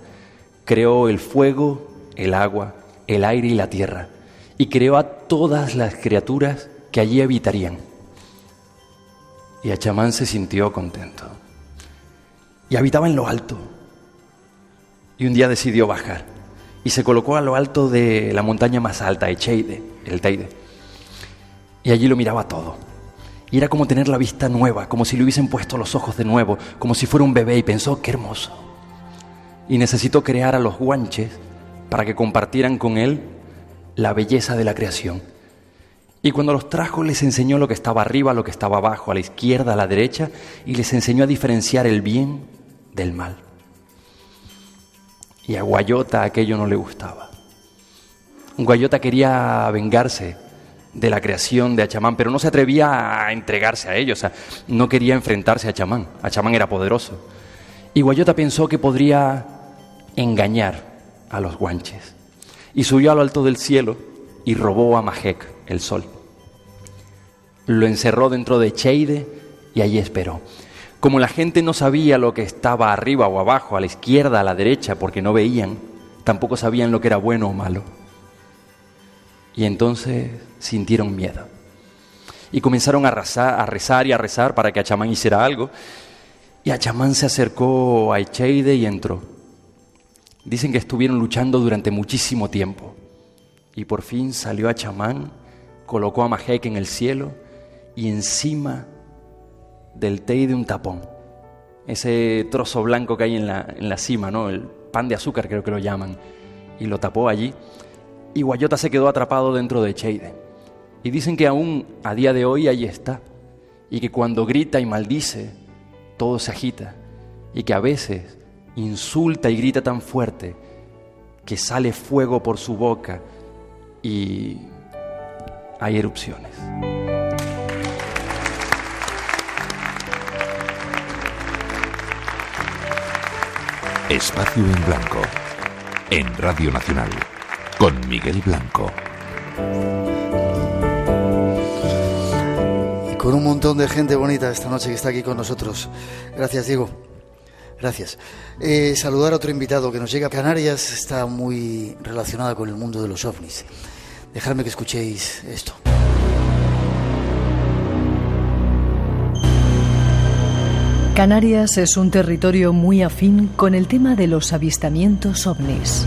Creó el fuego, el agua, el aire y la tierra, y creó a todas las criaturas que allí habitarían. Y Achamán se sintió contento. Y habitaba en lo alto. Y un día decidió bajar, y se colocó a lo alto de la montaña más alta, Echeide, el Teide. Y allí lo miraba todo. Y era como tener la vista nueva, como si le hubiesen puesto los ojos de nuevo, como si fuera un bebé, y pensó, qué hermoso. Y necesitó crear a los guanches para que compartieran con él la belleza de la creación. Y cuando los trajo, les enseñó lo que estaba arriba, lo que estaba abajo, a la izquierda, a la derecha, y les enseñó a diferenciar el bien del mal. Y a Guayota aquello no le gustaba. Guayota quería vengarse de la creación de Achamán, pero no se atrevía a entregarse a ellos, o sea, no quería enfrentarse a Achamán. Achamán era poderoso. Y Guayota pensó que podría engañar a los guanches. Y subió a lo alto del cielo y robó a Majek, el sol. Lo encerró dentro de Echeide y allí esperó. Como la gente no sabía lo que estaba arriba o abajo, a la izquierda, a la derecha, porque no veían, tampoco sabían lo que era bueno o malo. Y entonces sintieron miedo. Y comenzaron a rezar y a rezar para que Achamán hiciera algo. Y Achamán se acercó a Echeide y entró. Dicen que estuvieron luchando durante muchísimo tiempo. Y por fin salió Achamán, colocó a Majek en el cielo y encima del Teide un tapón. Ese trozo blanco que hay en la cima, ¿no? El pan de azúcar creo que lo llaman. Y lo tapó allí. Y Guayota se quedó atrapado dentro de Echeide. Y dicen que aún a día de hoy allí está. Y que cuando grita y maldice, todo se agita. Y que a veces insulta y grita tan fuerte que sale fuego por su boca y hay erupciones. Espacio en Blanco, en Radio Nacional, con Miguel Blanco. Y con un montón de gente bonita esta noche que está aquí con nosotros. Gracias, Diego. Gracias. Saludar a otro invitado que nos llega. Canarias está muy relacionada con el mundo de los ovnis. Dejadme que escuchéis esto. Canarias es un territorio muy afín con el tema de los avistamientos ovnis.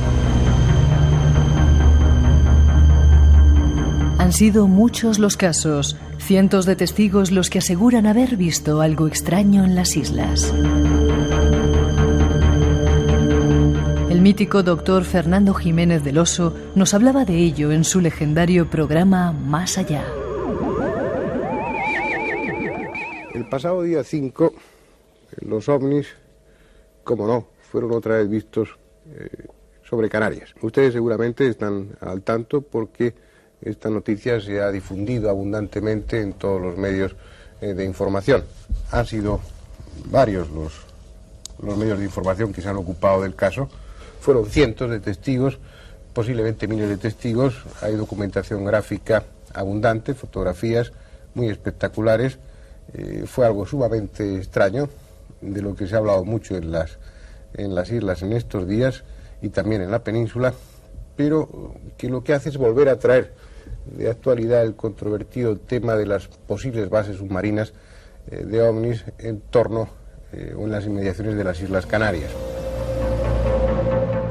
Han sido muchos los casos, cientos de testigos los que aseguran haber visto algo extraño en las islas. El mítico doctor Fernando Jiménez del Oso nos hablaba de ello en su legendario programa Más Allá. El pasado día 5... los ovnis, como no, fueron otra vez vistos sobre Canarias. Ustedes seguramente están al tanto porque esta noticia se ha difundido abundantemente en todos los medios de información. Han sido varios los medios de información que se han ocupado del caso. Fueron cientos de testigos, posiblemente miles de testigos. Hay documentación gráfica abundante, fotografías muy espectaculares. Fue algo sumamente extraño, de lo que se ha hablado mucho en las islas en estos días y también en la península, pero que lo que hace es volver a traer de actualidad el controvertido tema de las posibles bases submarinas de ovnis en torno o en las inmediaciones de las Islas Canarias.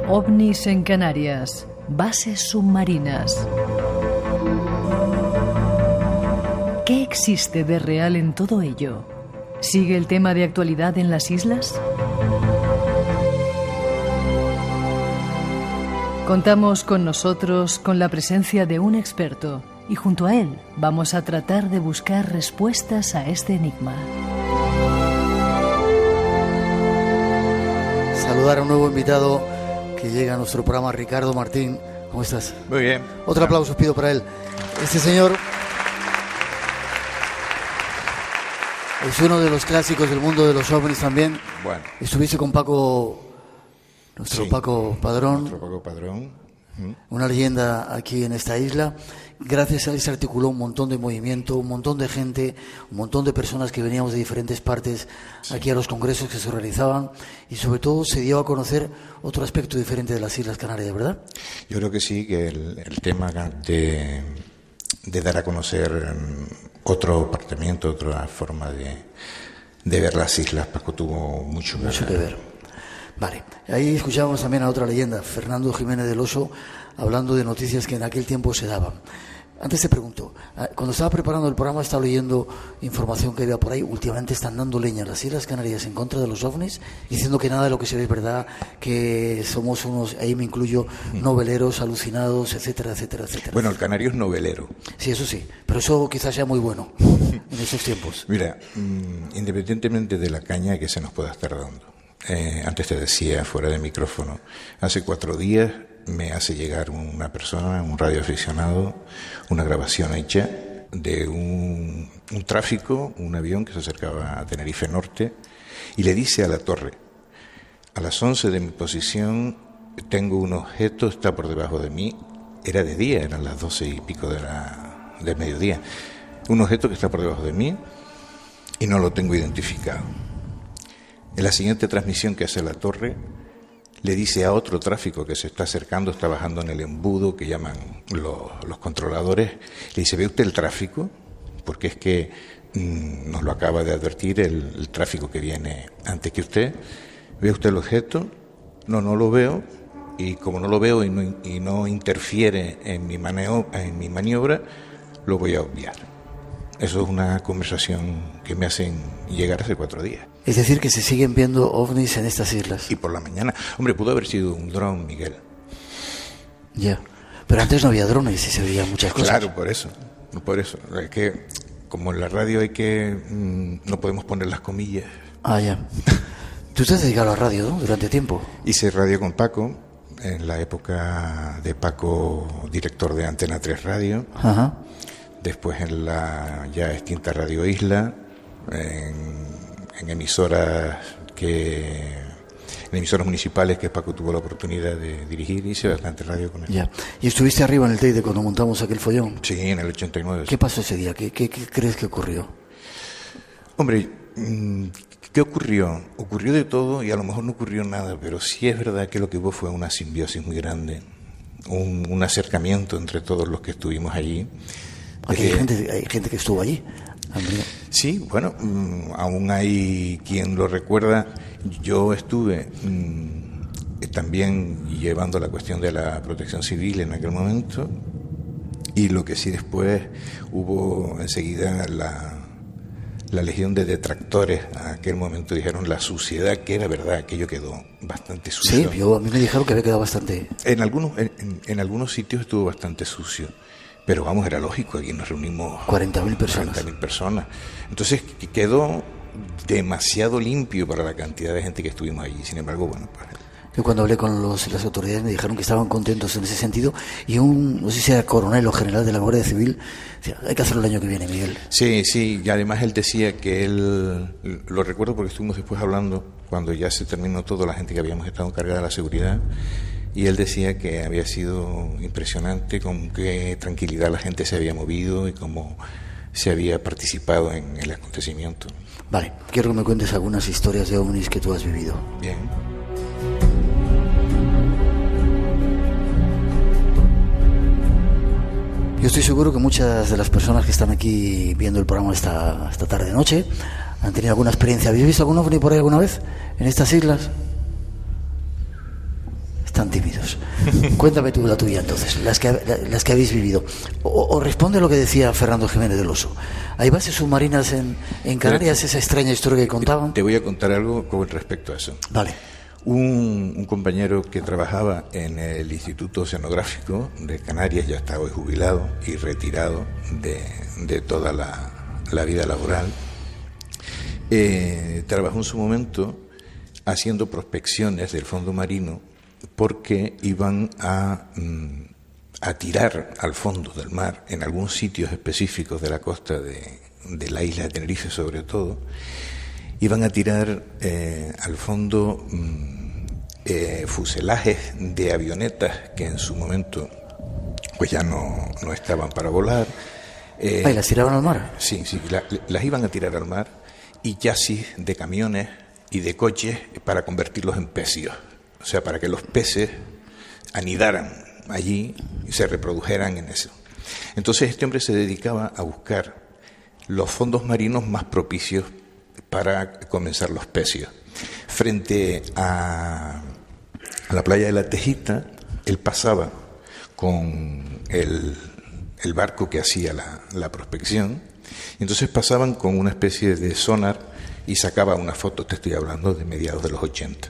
OVNIs en Canarias, bases submarinas. ¿Qué existe de real en todo ello? ¿Sigue el tema de actualidad en las islas? Contamos con nosotros con la presencia de un experto y junto a él vamos a tratar de buscar respuestas a este enigma. Saludar a un nuevo invitado que llega a nuestro programa, Ricardo Martín. ¿Cómo estás? Muy bien. Otro aplauso pido para él. Este señor es uno de los clásicos del mundo de los ovnis también. Bueno. Estuviste con Paco, nuestro Paco Padrón. Nuestro Paco Padrón. Una leyenda aquí en esta isla. Gracias a él se articuló un montón de movimiento, un montón de gente, un montón de personas que veníamos de diferentes partes aquí a los congresos que se organizaban y sobre todo se dio a conocer otro aspecto diferente de las Islas Canarias, ¿verdad? Yo creo que sí, que el tema de dar a conocer otro apartamiento, otra forma de ver las islas, Paco tuvo mucho que ver. Vale, ahí escuchábamos también a otra leyenda, Fernando Jiménez del Oso, hablando de noticias que en aquel tiempo se daban. Antes te pregunto, cuando estaba preparando el programa estaba leyendo información que había por ahí. Últimamente están dando leña a las Islas Canarias en contra de los ovnis, diciendo que nada de lo que se ve es verdad, que somos unos, ahí me incluyo, noveleros, alucinados, etcétera, etcétera, etcétera. Bueno, el canario es novelero. Sí, eso sí, pero eso quizás sea muy bueno en estos tiempos. Mira, independientemente de la caña que se nos pueda estar dando, antes te decía, fuera de micrófono, hace 4 días me hace llegar una persona, un radioaficionado, una grabación hecha de un tráfico, un avión que se acercaba a Tenerife Norte, y le dice a la torre: a las 11 de mi posición tengo un objeto, está por debajo de mí. Era de día, eran las 12 y pico del mediodía. Un objeto que está por debajo de mí y no lo tengo identificado. En la siguiente transmisión que hace la torre, le dice a otro tráfico que se está acercando, está bajando en el embudo que llaman los controladores, le dice: ¿ve usted el tráfico? Porque es que nos lo acaba de advertir el tráfico que viene antes que usted. ¿Ve usted el objeto? No, no lo veo, y como no lo veo y no interfiere en mi maniobra, lo voy a obviar. Eso es una conversación que me hacen llegar hace 4 días. Es decir, que se siguen viendo ovnis en estas islas. Y por la mañana. Hombre, pudo haber sido un dron, Miguel. Ya. Pero antes no había drones y se veían muchas cosas. Claro, por eso. Es que, como en la radio hay que... no podemos poner las comillas. Ah, ya. Tú te has dedicado a la radio, ¿no? Durante tiempo. Hice radio con Paco. en la época de Paco, director de Antena 3 Radio. Ajá. Después en la ya extinta Radio Isla, en emisoras municipales que Paco tuvo la oportunidad de dirigir, hice bastante radio con él. Ya. ¿Y estuviste arriba en el Teide cuando montamos aquel follón? Sí, en el 89. ¿Qué pasó ese día? ¿Qué crees que ocurrió? Hombre, ¿qué ocurrió? Ocurrió de todo y a lo mejor no ocurrió nada, pero sí es verdad que lo que hubo fue una simbiosis muy grande, un acercamiento entre todos los que estuvimos allí. Aquí hay gente que estuvo allí. Sí, bueno, aún hay quien lo recuerda. Yo estuve también llevando la cuestión de la protección civil en aquel momento, y lo que sí después hubo enseguida la legión de detractores. A aquel momento dijeron la suciedad, que era verdad, aquello quedó bastante sucio. Sí, a mí me dijeron que había quedado bastante... En algunos sitios estuvo bastante sucio. Pero vamos, era lógico, aquí nos reunimos 40.000 personas. 40.000 personas. Entonces quedó demasiado limpio para la cantidad de gente que estuvimos allí. Sin embargo, bueno, pues... Yo cuando hablé con las autoridades me dijeron que estaban contentos en ese sentido, y no sé si era coronel o general de la Guardia Civil, decía, hay que hacerlo el año que viene, Miguel. Sí, y además él decía que lo recuerdo porque estuvimos después hablando, cuando ya se terminó todo, la gente que habíamos estado encargada de la seguridad, y él decía que había sido impresionante con qué tranquilidad la gente se había movido y cómo se había participado en el acontecimiento. Vale, quiero que me cuentes algunas historias de ovnis que tú has vivido. Bien. Yo estoy seguro que muchas de las personas que están aquí viendo el programa esta tarde-noche han tenido alguna experiencia. ¿Habéis visto algún ovni por ahí alguna vez en estas islas? Están tímidos. Cuéntame tú la tuya entonces, las que habéis vivido. O responde lo que decía Fernando Jiménez del Oso. ¿Hay bases submarinas en Canarias, esa extraña historia que contaban? Te voy a contar algo con respecto a eso. Vale. Un compañero que trabajaba en el Instituto Oceanográfico de Canarias, ya está hoy jubilado y retirado de toda la vida laboral, trabajó en su momento haciendo prospecciones del fondo marino, porque iban a tirar al fondo del mar, en algunos sitios específicos de la costa de la isla de Tenerife sobre todo, iban a tirar al fondo fuselajes de avionetas que en su momento pues ya no estaban para volar. ¿Y las tiraban al mar? Sí, las iban a tirar al mar, y chasis de camiones y de coches para convertirlos en pecios. O sea, para que los peces anidaran allí y se reprodujeran en eso. Entonces este hombre se dedicaba a buscar los fondos marinos más propicios para comenzar los pecios. Frente a la playa de la Tejita, él pasaba con el barco que hacía la prospección, y entonces pasaban con una especie de sonar y sacaba unas fotos, te estoy hablando de mediados de los 80.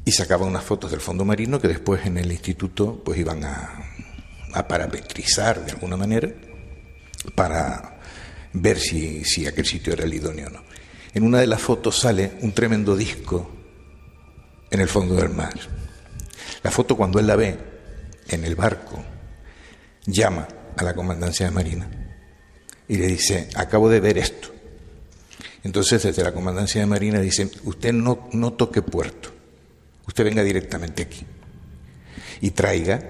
Y sacaba unas fotos del fondo marino que después en el instituto pues iban a parametrizar de alguna manera para ver si aquel sitio era el idóneo o no. En una de las fotos sale un tremendo disco en el fondo del mar. La foto, cuando él la ve en el barco, llama a la comandancia de Marina y le dice, acabo de ver esto. Entonces desde la comandancia de Marina dicen, usted no toque puerto, usted venga directamente aquí y traiga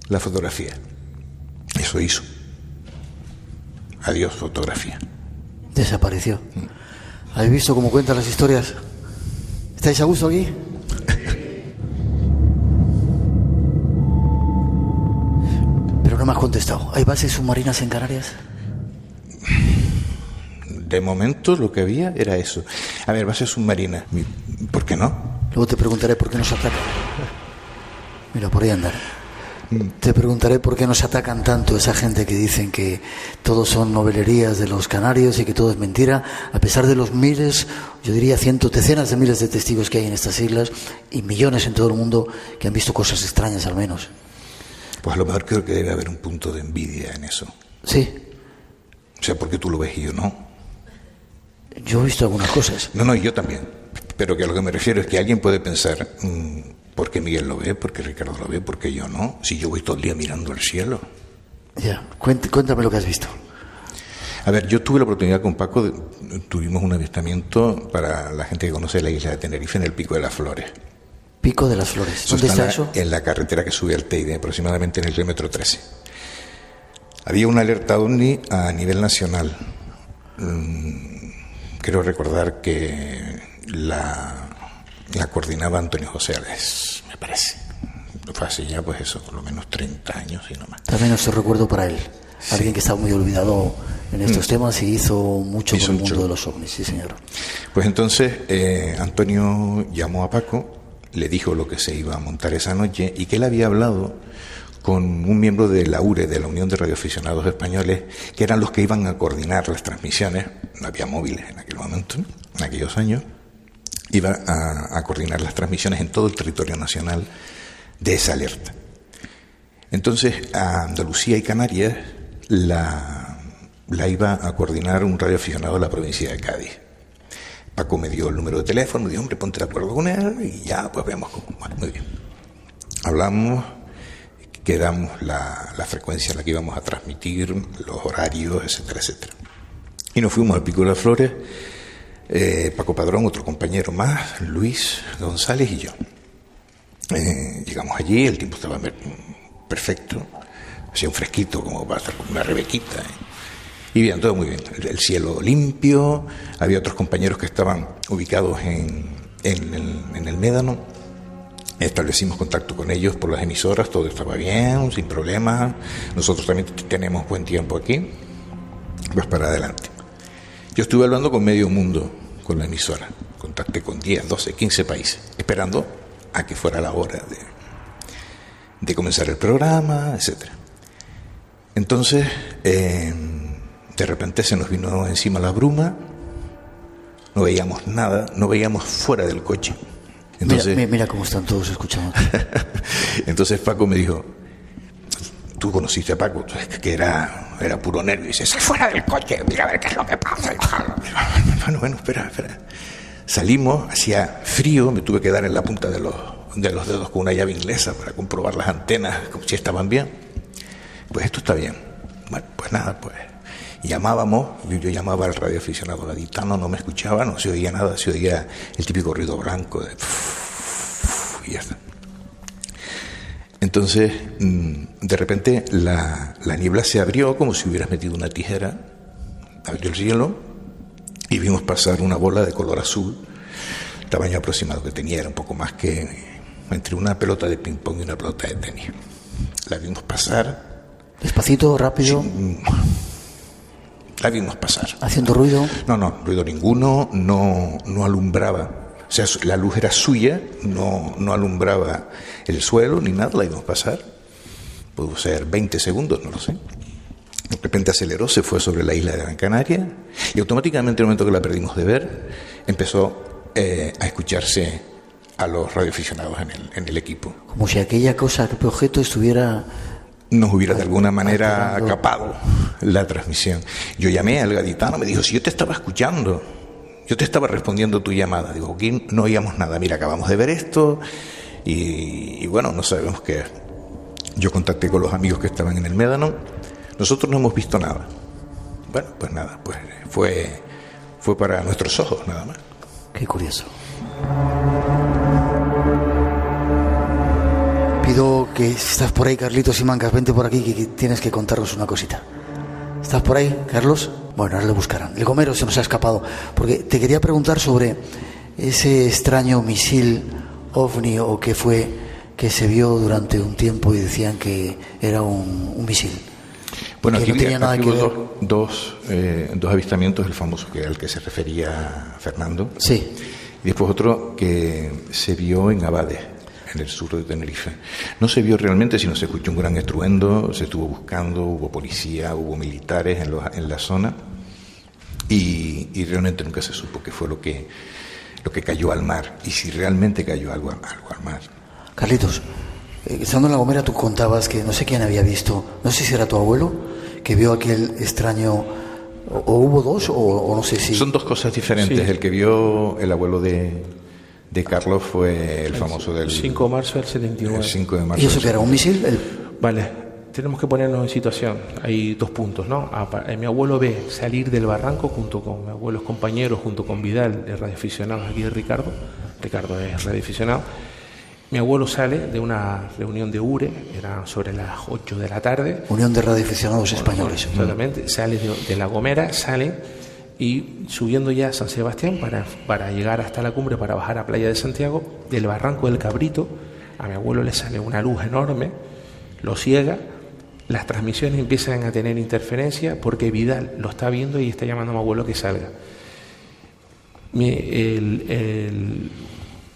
la fotografía. Eso hizo. Adiós, fotografía. Desapareció. ¿Habéis visto cómo cuentan las historias? ¿Estáis a gusto aquí? Pero no me has contestado. ¿Hay bases submarinas en Canarias? De momento lo que había era eso. A ver, bases submarinas. ¿Por qué no? Luego te preguntaré por qué nos atacan. Mira, por ahí andar. Te preguntaré por qué nos atacan tanto esa gente que dicen que todos son novelerías de los canarios y que todo es mentira, a pesar de los miles, yo diría decenas de miles de testigos que hay en estas islas y millones en todo el mundo que han visto cosas extrañas al menos. Pues a lo mejor creo que debe haber un punto de envidia en eso. Sí. O sea, porque tú lo ves y yo no. Yo he visto algunas cosas. No, yo también. Pero que a lo que me refiero es que alguien puede pensar, ¿Por qué Miguel lo ve? ¿Por qué Ricardo lo ve? ¿Por qué yo no? Si yo voy todo el día mirando al cielo. Ya, cuéntame lo que has visto. A ver, yo tuve la oportunidad con Paco, tuvimos un avistamiento para la gente que conoce la isla de Tenerife en el Pico de las Flores. Pico de las Flores. ¿Dónde está eso? En la carretera que sube al Teide, aproximadamente en el kilómetro 13. Había una alerta OVNI a nivel nacional. Creo recordar que la coordinaba Antonio José Ales, me parece. Fue hace ya, pues eso, por lo menos 30 años y no más. También os recuerdo para él. Sí. Alguien que estaba muy olvidado en estos temas y hizo mucho por el mundo de los ovnis, sí señor. Pues entonces Antonio llamó a Paco, le dijo lo que se iba a montar esa noche y que él había hablado con un miembro de la URE, de la Unión de Radioaficionados Españoles, que eran los que iban a coordinar las transmisiones. No había móviles en aquel momento, en aquellos años. Iba a coordinar las transmisiones en todo el territorio nacional de esa alerta. Entonces, a Andalucía y Canarias la iba a coordinar un radioaficionado de la provincia de Cádiz. Paco me dio el número de teléfono, me dijo, hombre, ponte de acuerdo con él y ya, pues vemos cómo. Bueno, muy bien. Hablamos, quedamos la frecuencia en la que íbamos a transmitir, los horarios, etcétera, etcétera. Y nos fuimos al Pico de las Flores, Paco Padrón, otro compañero más, Luis González y yo. Llegamos allí, el tiempo estaba perfecto, hacía un fresquito como para estar como una rebequita. Y bien, todo muy bien. El cielo limpio, había otros compañeros que estaban ubicados en el Médano. Establecimos contacto con ellos por las emisoras, todo estaba bien, sin problemas. Nosotros también tenemos buen tiempo aquí, pues para adelante. Yo estuve hablando con medio mundo, con la emisora. Contacté con 10, 12, 15 países, esperando a que fuera la hora de comenzar el programa, etcétera. Entonces, de repente se nos vino encima la bruma, no veíamos nada, no veíamos fuera del coche. Entonces, mira cómo están todos escuchando. Entonces Paco me dijo, tú conociste a Paco, que era puro nervio, y dice, ¡sal fuera del coche! Mira a ver qué es lo que pasa. Bueno, espera. Salimos, hacía frío, me tuve que dar en la punta de los dedos con una llave inglesa para comprobar las antenas, si estaban bien. Pues esto está bien. Bueno, pues nada, pues llamábamos, yo llamaba al radioaficionado gaditano, no me escuchaba, no se oía nada, se oía el típico ruido blanco de y ya está. Entonces, de repente la niebla se abrió como si hubieras metido una tijera, abrió el cielo y vimos pasar una bola de color azul, el tamaño aproximado que tenía era un poco más que entre una pelota de ping pong y una pelota de tenis. La vimos pasar. ¿Despacito, rápido? Sí, la vimos pasar. ¿Haciendo ruido? No, ruido ninguno, no alumbraba. O sea, la luz era suya, no alumbraba el suelo ni nada, la vimos pasar. Pudo ser 20 segundos, no lo sé. De repente aceleró, se fue sobre la isla de Gran Canaria y automáticamente, en el momento que la perdimos de ver, empezó a escucharse a los radioaficionados en el equipo. Como si aquella cosa, aquel objeto estuviera... Nos hubiera de alguna manera capado la transmisión. Yo llamé al gaditano, me dijo, si yo te estaba escuchando, yo te estaba respondiendo tu llamada. Digo, aquí no oíamos nada, mira, acabamos de ver esto y bueno, no sabemos qué es. Yo contacté con los amigos que estaban en el Médano, nosotros no hemos visto nada. Bueno, pues nada, pues fue para nuestros ojos nada más. Qué curioso. Pido que si estás por ahí, Carlitos Simancas, vente por aquí que tienes que contarnos una cosita. ¿Estás por ahí, Carlos? Bueno, ahora le buscarán. El Gomero se nos ha escapado, porque te quería preguntar sobre ese extraño misil ovni o que fue que se vio durante un tiempo y decían que era un misil. Bueno, que aquí no tenía nada que ver. Dos avistamientos, el famoso al que se refería Fernando. Sí. Y después otro que se vio en Abades, en el sur de Tenerife. No se vio realmente, sino se escuchó un gran estruendo, se estuvo buscando, hubo policía, hubo militares en la zona y realmente nunca se supo qué fue lo que cayó al mar y si realmente cayó algo al mar. Carlitos, estando en La Gomera tú contabas que no sé quién había visto, no sé si era tu abuelo, que vio aquel extraño, o hubo dos, o no sé si... Son dos cosas diferentes, sí. El que vio el abuelo de de Carlos fue el famoso del 5 de marzo del 79. El 5 de marzo. ¿Y eso que era un misil? Vale, tenemos que ponernos en situación. Hay 2 puntos, ¿no? Mi abuelo ve salir del barranco junto con mis abuelos compañeros, junto con Vidal, de radioaficionados aquí de Ricardo. Ricardo es radioaficionado. Mi abuelo sale de una reunión de URE, era sobre las 8 de la tarde. Unión de Radioaficionados Españoles. Exactamente, sale de La Gomera, sale y subiendo ya a San Sebastián para llegar hasta la cumbre, para bajar a Playa de Santiago, del barranco del Cabrito, a mi abuelo le sale una luz enorme, lo ciega, las transmisiones empiezan a tener interferencia porque Vidal lo está viendo y está llamando a mi abuelo que salga.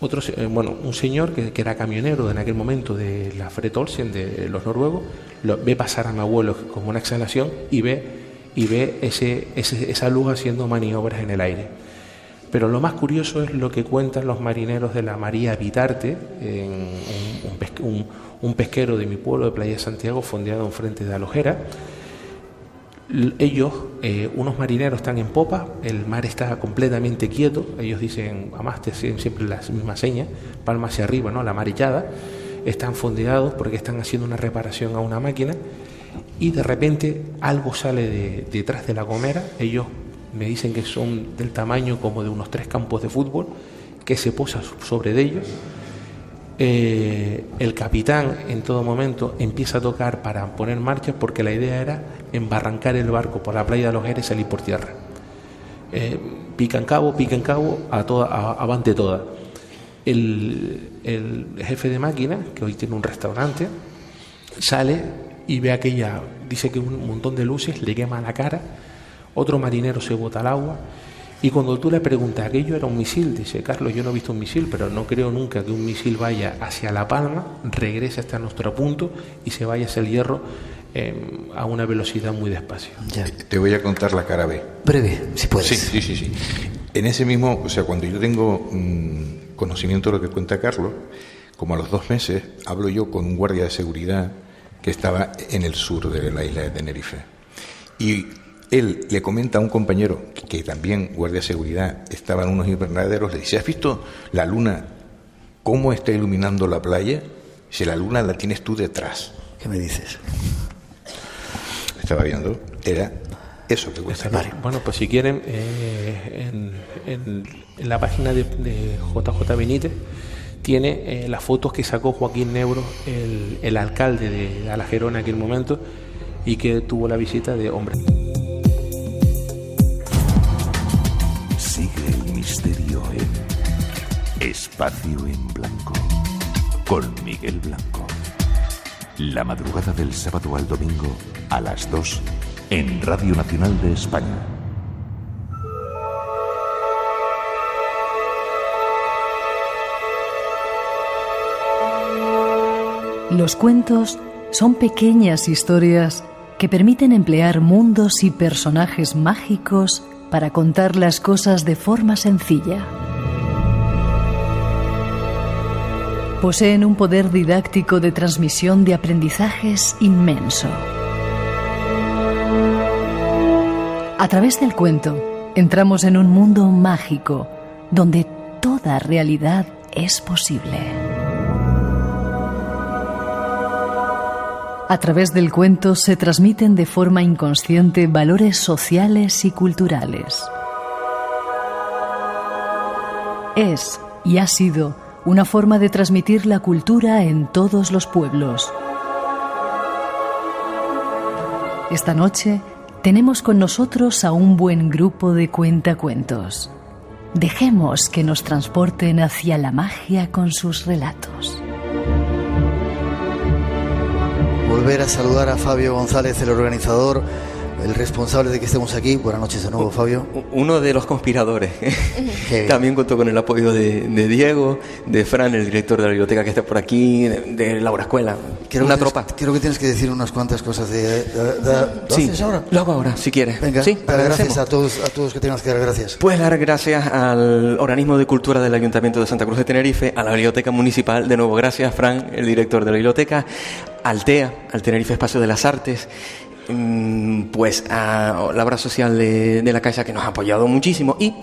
Un señor que era camionero en aquel momento de la Fred Olsen, de los noruegos, ve pasar a mi abuelo con una exhalación y ve esa luz haciendo maniobras en el aire. Pero lo más curioso es lo que cuentan los marineros de la María Vitarte, un pesquero de mi pueblo de Playa de Santiago, fondeado enfrente de Alojera. Ellos, unos marineros, están en popa, el mar está completamente quieto, ellos dicen, además te hacen siempre las mismas señas, palma hacia arriba, ¿no? La mar echada, están fondeados porque están haciendo una reparación a una máquina y de repente algo sale detrás de La Gomera. Ellos me dicen que son del tamaño como de unos 3 campos de fútbol, que se posa sobre de ellos. El capitán en todo momento empieza a tocar para poner marcha porque la idea era embarrancar el barco por la playa de Alojera y salir por tierra. Pica en cabo, avante toda. El jefe de máquina, que hoy tiene un restaurante, sale y ve dice que un montón de luces le quema la cara, otro marinero se bota al agua. Y cuando tú le preguntas, ¿aquello era un misil? Dice, Carlos, yo no he visto un misil, pero no creo nunca que un misil vaya hacia La Palma, regrese hasta nuestro punto y se vaya hacia el Hierro a una velocidad muy despacio. Ya. Te voy a contar la cara B. Breve, si puedes. Sí. En ese mismo, cuando yo tengo conocimiento de lo que cuenta Carlos, como a los 2 meses, hablo yo con un guardia de seguridad que estaba en el sur de la isla de Tenerife. Y él le comenta a un compañero que también guardia de seguridad estaba en unos invernaderos, le dice, ¿has visto la luna cómo está iluminando la playa? Si la luna la tienes tú detrás. ¿Qué me dices? Estaba viendo, era eso que cuesta. Bueno, pues si quieren, en la página de JJ Benítez tiene las fotos que sacó Joaquín Nebro, el alcalde de Alajerón en aquel momento, y que tuvo la visita de hombres. Sigue el misterio en Espacio en Blanco con Miguel Blanco. La madrugada del sábado al domingo a las 2 en Radio Nacional de España. Los cuentos son pequeñas historias que permiten emplear mundos y personajes mágicos para contar las cosas de forma sencilla. Poseen un poder didáctico de transmisión de aprendizajes inmenso. A través del cuento, entramos en un mundo mágico donde toda realidad es posible. A través del cuento se transmiten de forma inconsciente valores sociales y culturales. Es y ha sido una forma de transmitir la cultura en todos los pueblos. Esta noche tenemos con nosotros a un buen grupo de cuentacuentos. Dejemos que nos transporten hacia la magia con sus relatos. Volver a saludar a Fabio González, el organizador, el responsable de que estemos aquí. Buenas noches de nuevo, Fabio. Uno de los conspiradores. También contó con el apoyo de Diego, de Fran, el director de la biblioteca que está por aquí, de Laura Escuela. Tropa. Creo que tienes que decir unas cuantas cosas ¿lo haces ahora? Lo hago ahora, si quieres. Venga, sí, dar gracias a todos que tengas que dar gracias. Pues dar gracias al Organismo de Cultura del Ayuntamiento de Santa Cruz de Tenerife, a la Biblioteca Municipal, de nuevo gracias, Fran, el director de la biblioteca, al TEA, al Tenerife Espacio de las Artes, pues a la obra social de la Caixa, que nos ha apoyado muchísimo. Y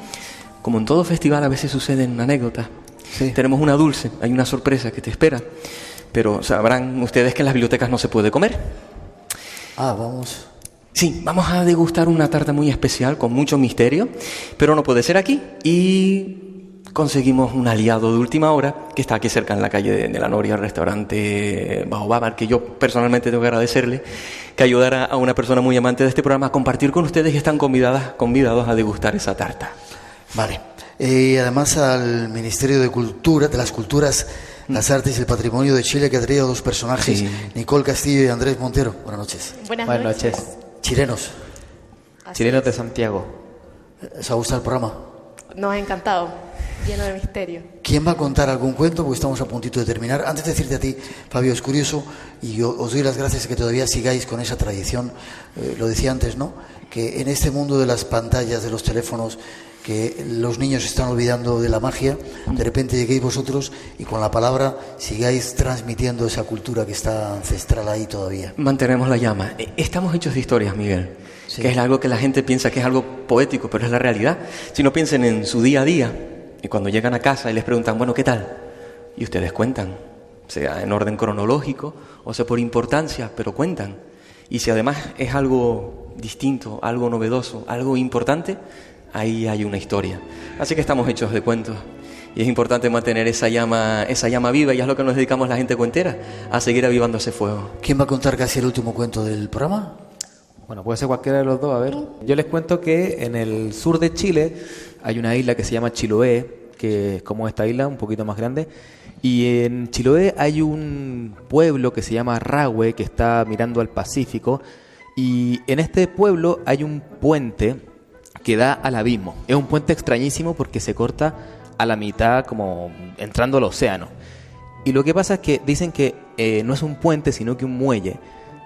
como en todo festival a veces suceden anécdotas, Tenemos una dulce, hay una sorpresa que te espera. Pero sabrán ustedes que en las bibliotecas no se puede comer. Vamos. Sí, vamos a degustar una tarta muy especial, con mucho misterio, pero no puede ser aquí. Y conseguimos un aliado de última hora, que está aquí cerca en la calle de la Noria, el restaurante Baobab, al que yo personalmente tengo que agradecerle, que ayudara a una persona muy amante de este programa a compartir con ustedes, y están convidados a degustar esa tarta. Vale. Además al Ministerio de Cultura, de las Culturas, las Artes y el Patrimonio de Chile, que ha traído dos personajes, Nicole Castillo y Andrés Montero. Buenas noches. Buenas noches. Chilenos. Chilenos de Santiago. ¿Os ha gustado el programa? Nos ha encantado, lleno de misterio. ¿Quién va a contar algún cuento? Porque estamos a puntito de terminar. Antes de decirte a ti, Fabio, es curioso, y yo os doy las gracias que todavía sigáis con esa tradición. Lo decía antes, ¿no? Que en este mundo de las pantallas, de los teléfonos, que los niños están olvidando de la magia, de repente lleguéis vosotros y con la palabra sigáis transmitiendo esa cultura que está ancestral ahí todavía. Mantenemos la llama. Estamos hechos de historias, Miguel, que es algo que la gente piensa que es algo poético, pero es la realidad. Si no, piensen en su día a día, y cuando llegan a casa y les preguntan, bueno, ¿qué tal? Y ustedes cuentan, sea en orden cronológico o sea por importancia, pero cuentan. Y si además es algo distinto, algo novedoso, algo importante, ahí hay una historia. Así que estamos hechos de cuentos. Y es importante mantener esa llama viva, y es lo que nos dedicamos la gente cuentera, a seguir avivando ese fuego. ¿Quién va a contar casi el último cuento del programa? Bueno, puede ser cualquiera de los dos. A ver, yo les cuento que en el sur de Chile hay una isla que se llama Chiloé, que es como esta isla, un poquito más grande. Y en Chiloé hay un pueblo que se llama Rahue, que está mirando al Pacífico. Y en este pueblo hay un puente que da al abismo. Es un puente extrañísimo porque se corta a la mitad, como entrando al océano. Y lo que pasa es que dicen que no es un puente, sino que un muelle,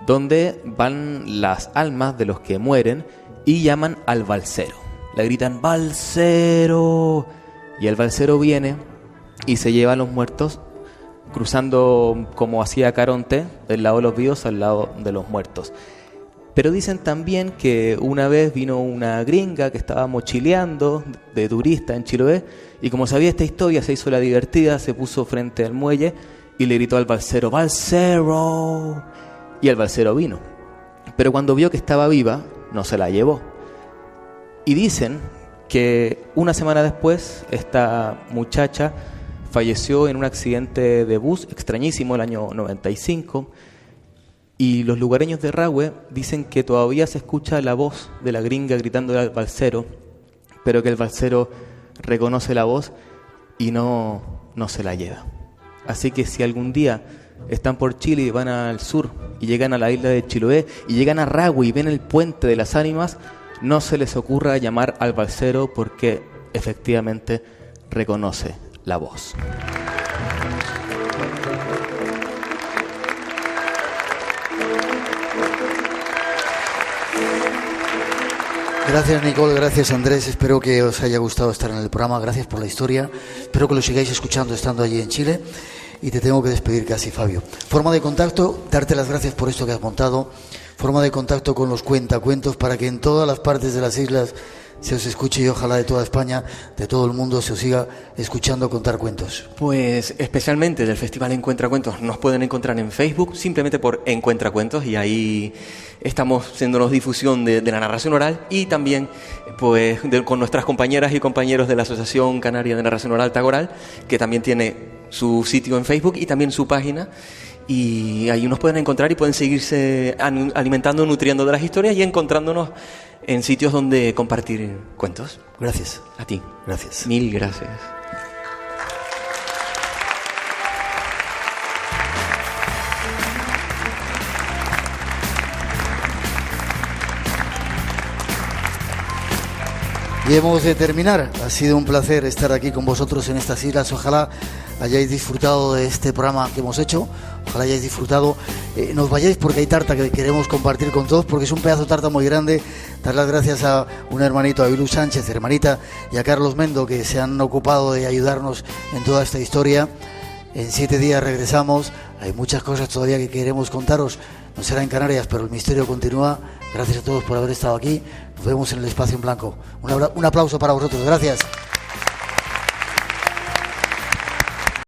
donde van las almas de los que mueren y llaman al balsero. Le gritan ¡balsero! Y el balsero viene y se lleva a los muertos, cruzando como hacía Caronte, del lado de los vivos al lado de los muertos. Pero dicen también que una vez vino una gringa que estaba mochileando de turista en Chiloé, y como sabía esta historia se hizo la divertida, se puso frente al muelle y le gritó al balsero ¡balsero! Y el balsero vino. Pero cuando vio que estaba viva, no se la llevó. Y dicen que una semana después esta muchacha falleció en un accidente de bus extrañísimo el año 95. Y los lugareños de Rahue dicen que todavía se escucha la voz de la gringa gritando al balsero, pero que el balsero reconoce la voz y no se la lleva. Así que si algún día están por Chile y van al sur y llegan a la isla de Chiloé y llegan a Rahue y ven el puente de las ánimas, no se les ocurra llamar al balsero, porque efectivamente reconoce la voz. Gracias, Nicole, gracias, Andrés. Espero que os haya gustado estar en el programa. Gracias por la historia. Espero que lo sigáis escuchando estando allí en Chile. Y te tengo que despedir casi, Fabio. Forma de contacto, darte las gracias por esto que has montado. Forma de contacto con los cuentacuentos, para que en todas las partes de las islas se os escuche, y ojalá de toda España, de todo el mundo, se os siga escuchando contar cuentos. Pues especialmente del Festival Encuentra Cuentos nos pueden encontrar en Facebook, simplemente por Encuentra Cuentos, y ahí estamos haciéndonos difusión de la narración oral, y también pues con nuestras compañeras y compañeros de la Asociación Canaria de Narración Oral, Tagoral, que también tiene su sitio en Facebook y también su página. Y ahí nos pueden encontrar y pueden seguirse alimentando, nutriendo de las historias y encontrándonos en sitios donde compartir cuentos. Gracias. A ti. Gracias. Mil gracias. Y hemos de terminar. Ha sido un placer estar aquí con vosotros en estas islas. Ojalá hayáis disfrutado de este programa que hemos hecho. Ojalá hayáis disfrutado. Nos vayáis porque hay tarta que queremos compartir con todos, porque es un pedazo de tarta muy grande. Dar las gracias a un hermanito, a Bilú Sánchez, hermanita, y a Carlos Mendo, que se han ocupado de ayudarnos en toda esta historia. En 7 días regresamos. Hay muchas cosas todavía que queremos contaros. No será en Canarias, pero el misterio continúa. Gracias a todos por haber estado aquí. Nos vemos en el espacio en blanco. Un aplauso para vosotros. Gracias.